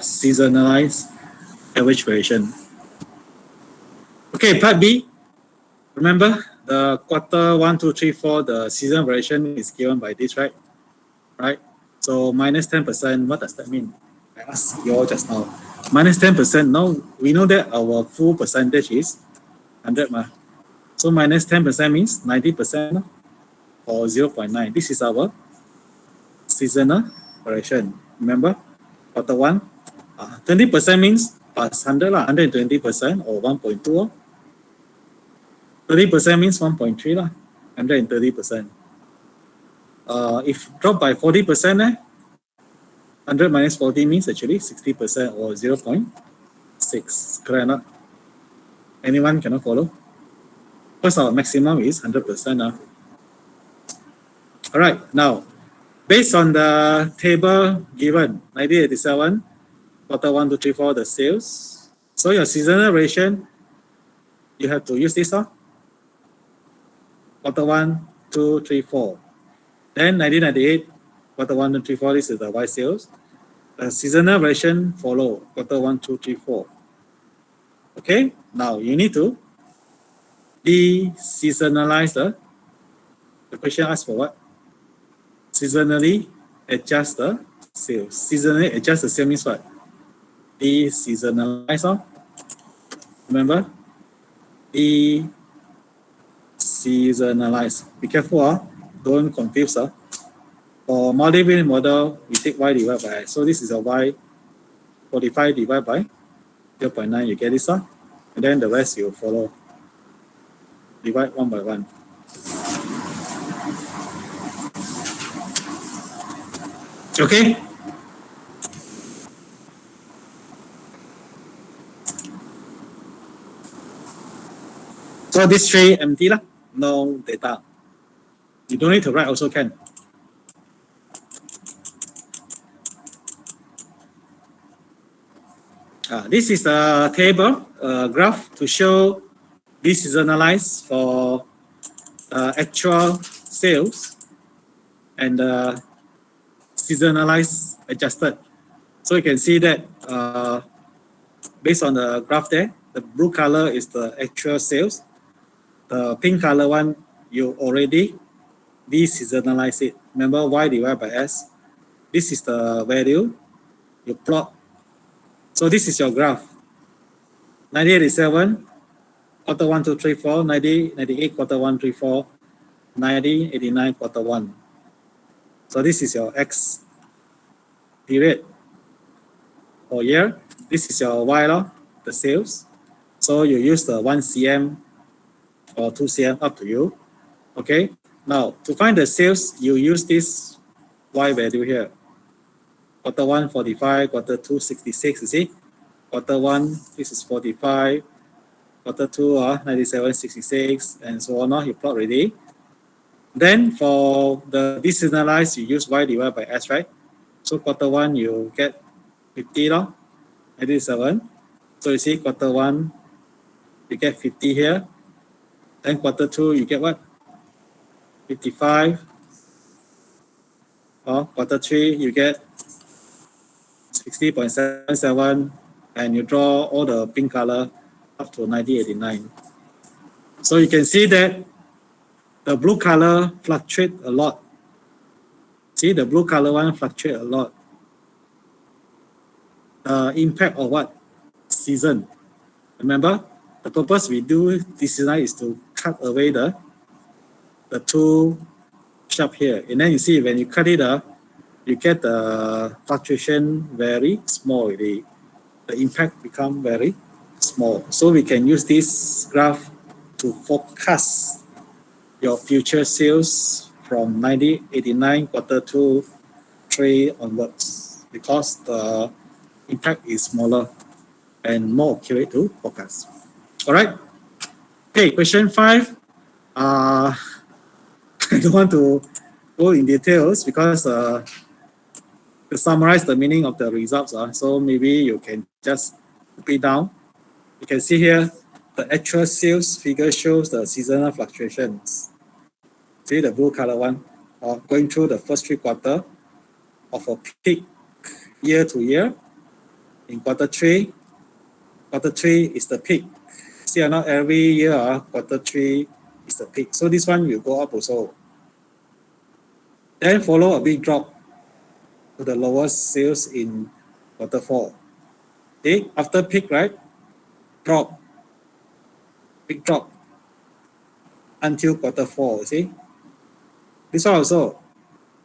seasonalized average variation. Okay, part B. Remember the quarter 1, 2, 3, 4, the season variation is given by this, right? Right? So minus 10%, what does that mean? I asked you all just now. Minus 10%, now we know that our full percentage is 100. So minus 10% means 90% or 0.9. This is our seasonal variation. Remember, quarter 1, 20% means plus 100, 120% or 1.2. 30% means 1.3, 130%. If drop by 40%, 100 minus 40 means actually 60% or 0.6. Correct or not? Anyone cannot follow? Because our maximum is 100%. All right, now, based on the table given, 1987, quarter 1, 2, 3, 4, the sales. So your seasonal variation, you have to use this. Quarter 1, 2, 3, 4. Then 1998, quarter 1, 2, 3, 4, this is the Y sales. The seasonal variation follow quarter 1, 2, 3, 4. Okay, now you need to de-seasonalize the question asks for what? Seasonally adjust the sales. Seasonally adjust the sales means what? De-seasonalize. Remember? De-seasonalize. Be careful, don't confuse. For multivariate model, we take y divided by x. So this is a y 45 divided by 0.9. You get this, and then the rest you follow. Divide one by one. Okay. So this tray empty lah, no data. You don't need to write, also can. This is a table, graph to show de-seasonalized for actual sales and seasonalized adjusted. So you can see that based on the graph there, the blue color is the actual sales. The pink color one, you already de-seasonalize it. Remember y divided by s. This is the value you plot. So this is your graph. 1987, quarter 1, 2, 3, 4, 1998, quarter 1, 3, 4, 1989, quarter 1. So this is your X period or year. This is your Y law, the sales. So you use the 1 cm or 2 cm, up to you. Okay. Now to find the sales, you use this Y value here. Quarter 1, 45, quarter 2, 66, you see? Quarter 1, this is 45, quarter 2, 97, 66, and so on. You plot already. Then for the de-seasonalized, you use y divided by s, right? So quarter 1, you get 50, 97. So you see quarter 1, you get 50 here. Then quarter 2, you get what? 55. Quarter 3, you get 60.77, and you draw all the pink color up to 1989. So you can see that the blue color fluctuate a lot. See, the blue color one fluctuate a lot. Impact of what? Season. Remember, the purpose we do this design is to cut away the two sharp here. And then you see when you cut it up, you get the fluctuation very small already. The impact become very small. So we can use this graph to forecast your future sales from 1989 quarter 2, 3 onwards, because the impact is smaller and more accurate to forecast. All right. Okay, question 5. I don't want to go in details because to summarize the meaning of the results, so maybe you can just put it down. You can see here the actual sales figure shows the seasonal fluctuations. See the blue color one, going through the first 3 quarters of a peak year to year, in quarter 3 is the peak. See, not every year, quarter 3 is the peak. So this one will go up also. Then follow a big drop to the lowest sales in quarter 4. Okay, after peak, right? Drop, big drop until quarter 4. See, this one also,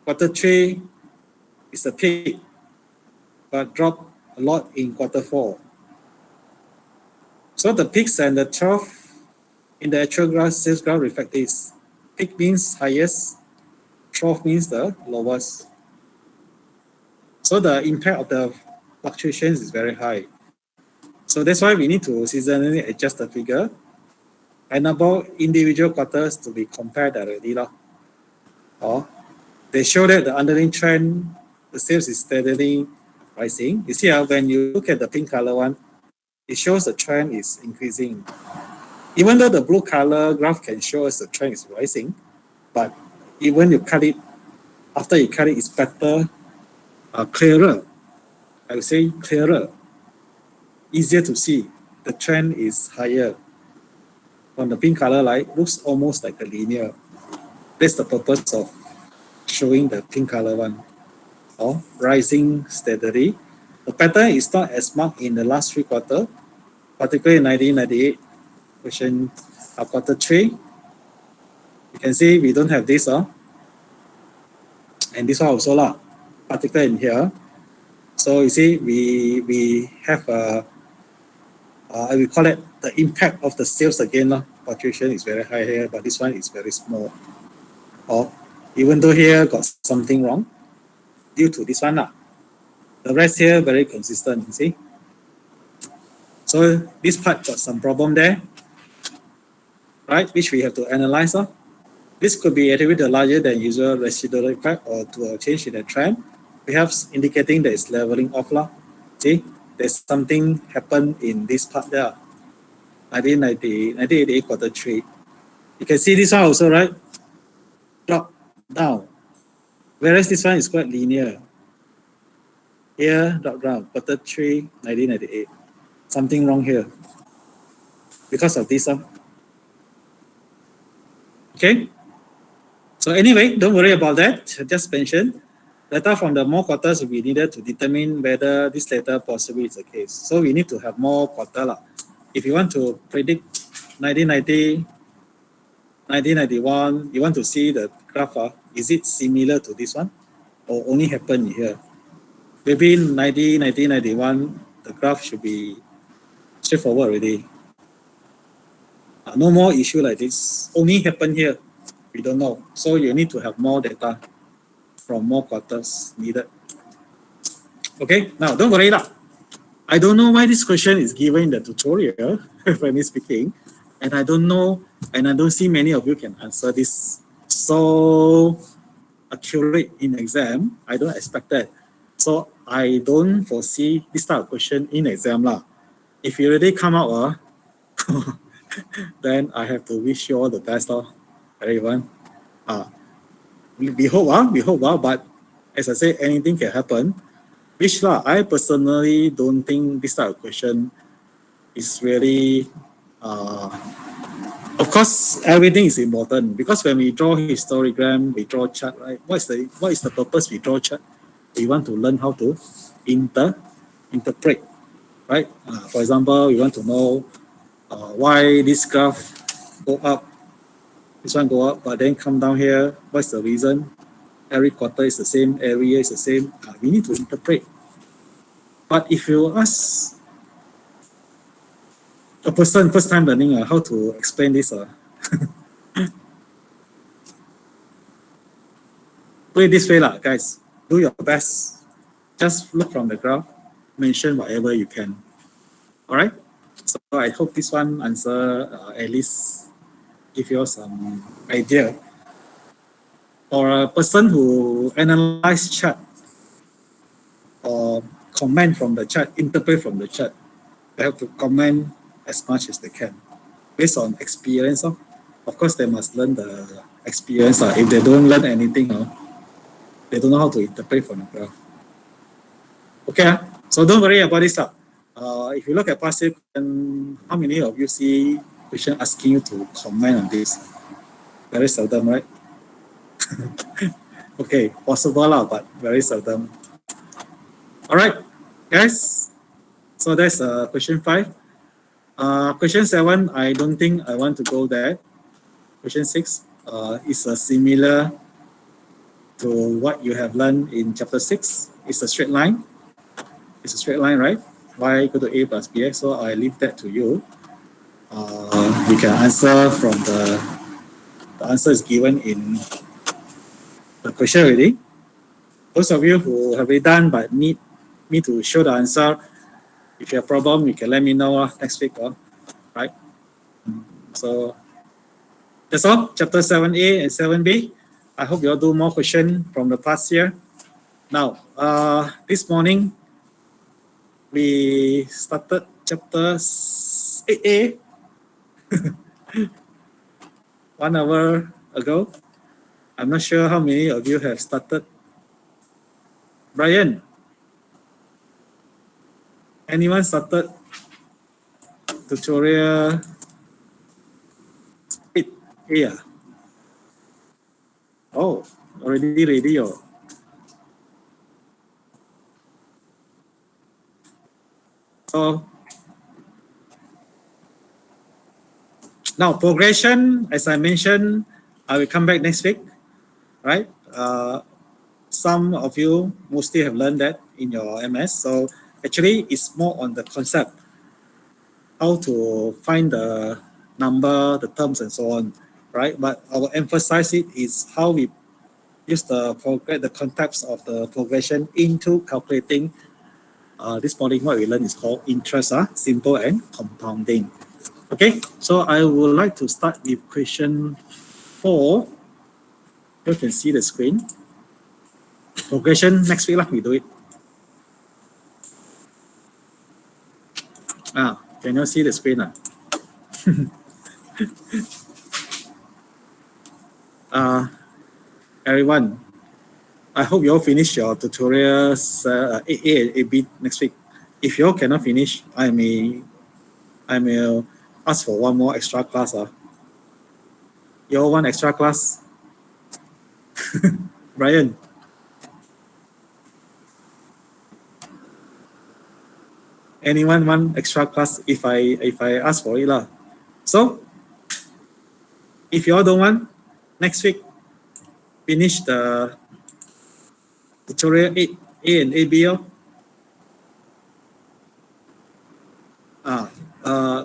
quarter 3 is the peak, but drop a lot in quarter 4. So the peaks and the trough in the actual graph, sales graph reflect this. Peak means highest, trough means the lowest. So the impact of the fluctuations is very high. So that's why we need to seasonally adjust the figure and about individual quarters to be compared directly. Or they show that the underlying trend, the sales is steadily rising. You see, when you look at the pink color one, it shows the trend is increasing. Even though the blue color graph can show us the trend is rising, but even you cut it, after you cut it, it's better, clearer. I would say clearer, easier to see. The trend is higher. On the pink color line, looks almost like a linear. That's the purpose of showing the pink color one, or rising steadily. The pattern is not as marked in the last 3 quarters, particularly in 1998, quarter 3. You can see we don't have this, and this one also, particularly in here. So you see, we have I will call it the impact of the sales again. Fluctuation is very high here, but this one is very small. Or even though here got something wrong, due to this one, the rest here very consistent, you see. So this part got some problem there, right, which we have to analyze. This could be attributed to larger than usual residual effect or to a change in the trend, perhaps indicating that it's leveling off. See, there's something happened in this part there, 1988 quarter 3. You can see this one also, right? Drop down. Whereas this one is quite linear. Here, drop down, quarter 3, 1998. Something wrong here. Because of this. Okay? So anyway, don't worry about that. Just mention. Data from the more quarters will be needed to determine whether this latter possibly is the case. So we need to have more quarter. If you want to predict 1990, 1991, you want to see the graph, is it similar to this one or only happen here? Maybe in 1991, the graph should be straightforward already. No more issue like this. Only happen here. We don't know. So you need to have more data from more quarters needed. Okay, now don't worry. I don't know why this question is given in the tutorial, frankly speaking, and I don't know, and I don't see many of you can answer this so accurate in exam. I don't expect that. So I don't foresee this type of question in exam. If you already come out, then I have to wish you all the best, everyone. We hope, but as I say, anything can happen. Which I personally don't think this type of question is really, of course, everything is important because when we draw histogram, we draw chart, right? What is the purpose we draw chart? We want to learn how to interpret, right? For example, we want to know why this graph go up, this one go up, but then come down here. What's the reason? Every quarter is the same, every year is the same. We need to interpret. But if you ask a person first time learning how to explain this, put it this way, guys. Do your best. Just look from the graph, mention whatever you can. All right. So I hope this one answer at least give you some idea. For a person who analyze chart or comment from the chart, interpret from the chart, they have to comment as much as they can based on experience. Of course, they must learn the experience. If they don't learn anything, they don't know how to interpret from the graph. Okay, So don't worry about this. If you look at past year question, how many of you see question asking you to comment on this? Very seldom, right? Okay, possible lah, but very seldom. All right, guys. So that's question 5. Question 7, I don't think I want to go there. Question 6 is similar to what you have learned in chapter 6. It's a straight line. It's a straight line, right? Y equal to A plus BX. So I leave that to you. You can answer from the answer is given in the question already. Those of you who have it done but need me to show the answer, if you have a problem, you can let me know next week, right? So that's all, chapter 7A and 7B. I hope you all do more questions from the past year. Now, this morning, we started chapter 8A 1 hour ago. I'm not sure how many of you have started. Brian, anyone started tutorial 8A? Oh, already ready. So now progression, as I mentioned, I will come back next week, right? Some of you mostly have learned that in your MS. So actually, it's more on the concept, how to find the number, the terms, and so on, right? But our emphasize it is how we use the concepts of the progression into calculating. This morning, what we learned is called interest, simple and compounding. Okay, so I would like to start with question 4. You can see the screen. Progression, next week we do it. Can you see the screen? Everyone, I hope you all finish your tutorials 8A and 8B next week. If you all cannot finish, I may ask for one more extra class. You all want extra class? Brian? Anyone want extra class if I ask for it lah? So if you all don't want, next week finish the tutorial 8A and 8B.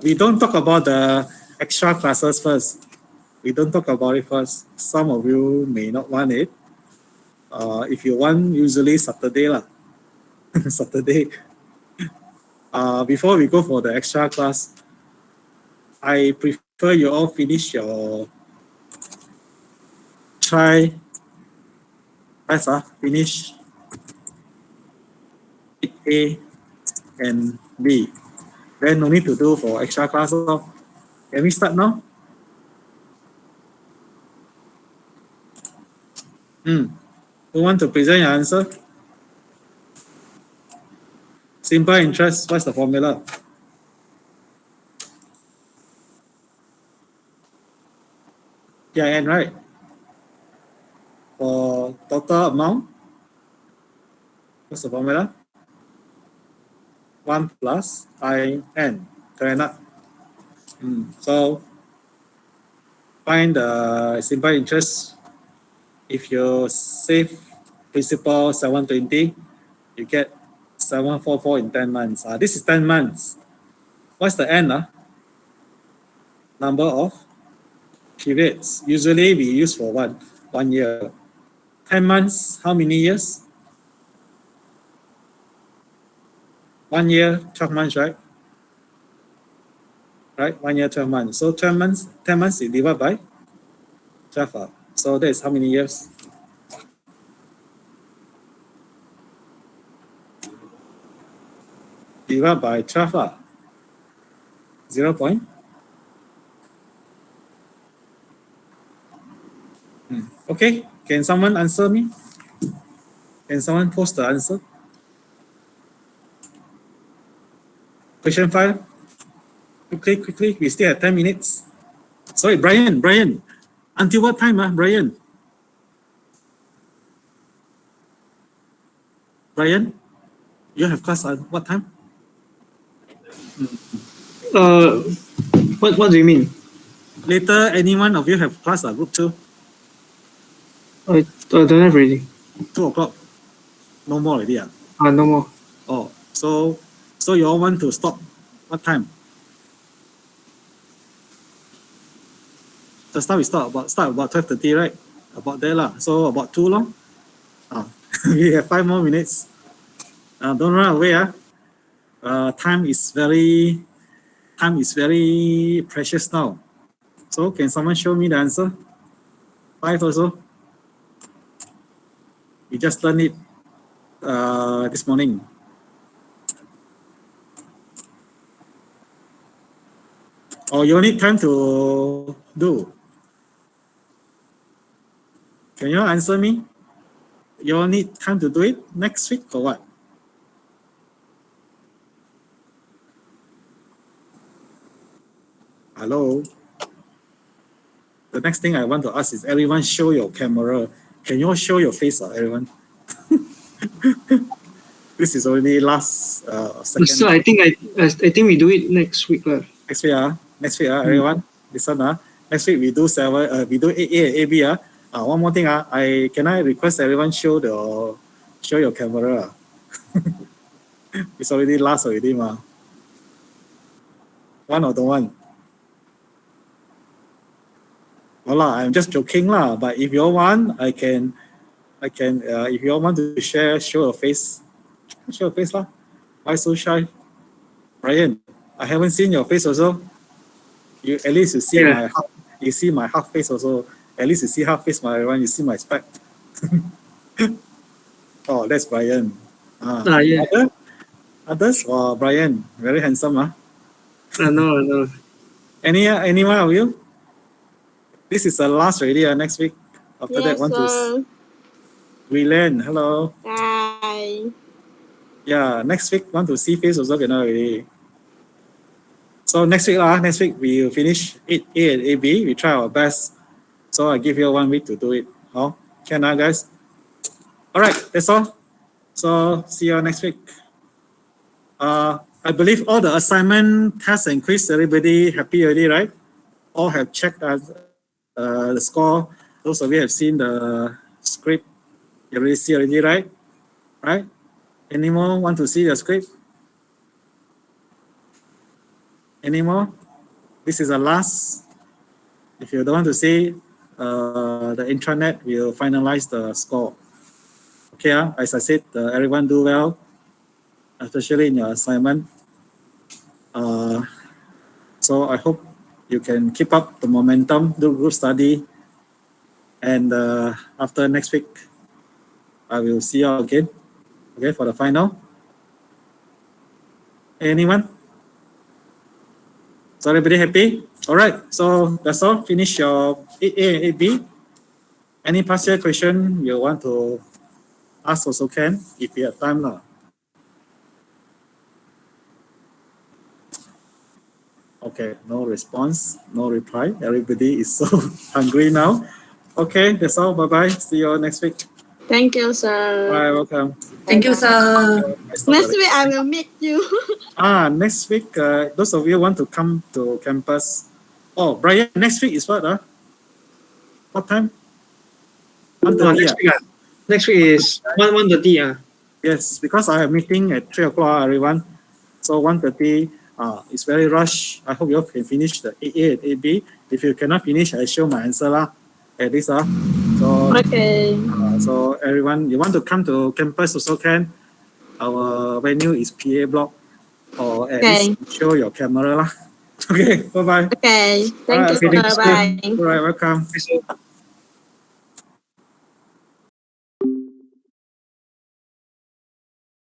We don't talk about the extra classes first. We don't talk about it first. Some of you may not want it. If you want, usually Saturday lah. Saturday. Before we go for the extra class, I prefer you all finish your finish A and B. Then no need to do for extra class. Can we start now? Who want to present your answer? Simple interest, what's the formula? PIN, right? For total amount, what's the formula? 1 plus IN, correct? So find the simple interest. If you save principal 720, you get 744 in 10 months. This is 10 months. What's the N? Number of periods. Usually we use for 1 year. 10 months, how many years? 1 year, 12 months, right? Right, 1 year, 12 months. So 12 months, 10 months is divided by 12. So that is how many years? Divided by 12. 0. Okay, can someone answer me? Can someone post the answer? Question 5. Quickly. We still have 10 minutes. Sorry, Brian. Until what time, Brian? Brian, you have class at what time? What do you mean? Later, any one of you have class at group 2? I don't have already. 2 o'clock. No more already. No more. Oh, so you all want to stop what time? The start we start about 12:30, right? About there lah. So about 2 long. We have 5 more minutes. Don't run away. Time is very precious now. So can someone show me the answer? 5 also. We just learned it this morning. Or you need time to do? Can you answer me? You all need time to do it next week or what? Hello? The next thing I want to ask is everyone show your camera. Can you all show your face, everyone? This is already last second. So I think we do it next week. Next week, everyone, listen. Next week we do 8A and 8B. One more thing. Can I request everyone show your camera? It's already last already, ma. One or the one? Well, I'm just joking lah. But if you all want, I can. If you all want to show your face, lah. Why so shy, Brian? I haven't seen your face also. At least you see my half face also. At least you see half face, my everyone. You see my spec. Oh, that's Brian. Yeah. Others? Wow, Brian, very handsome, No. Any one of you? This is the last already. Next week. After that, want to. William, hello. Hi. Yeah, next week want to see face also cannot already. So next week we will finish 8A and 8B. We try our best. So I give you 1 week to do it. Can I, guys? All right, that's all. So see you next week. I believe all the assignment, tests, and quiz, everybody happy already, right? All have checked the score. Those of you have seen the script. You already see already, right? Right? Any more want to see the script? Any more? This is the last. If you don't want to see the intranet, will finalize the score. Okay, as I said, everyone do well, especially in your assignment. So I hope you can keep up the momentum, do group study, and after next week, I will see you again. Okay, for the final. Anyone? So everybody happy? All right, so that's all. Finish your 8A and 8B. Any past year question you want to ask also can, if you have time now. Okay, no response, no reply. Everybody is so hungry now. Okay, that's all. Bye-bye. See you all next week. Thank you, sir. Bye, welcome. Thank you, sir. Next week I will meet you. Next week, those of you want to come to campus. Oh, Brian, next week is what? What time? 1:30. Next week is 1:30. Yes, because I have meeting at 3 o'clock, everyone. So 1:30, it's very rush. I hope you all can finish the 8A and 8B. If you cannot finish, I show my answer lah. At least, so Okay. So everyone, you want to come to campus also can. Our venue is PA block, or at least show your camera lah. Okay, bye bye. Okay. Thank you, sir. Bye. All right, welcome.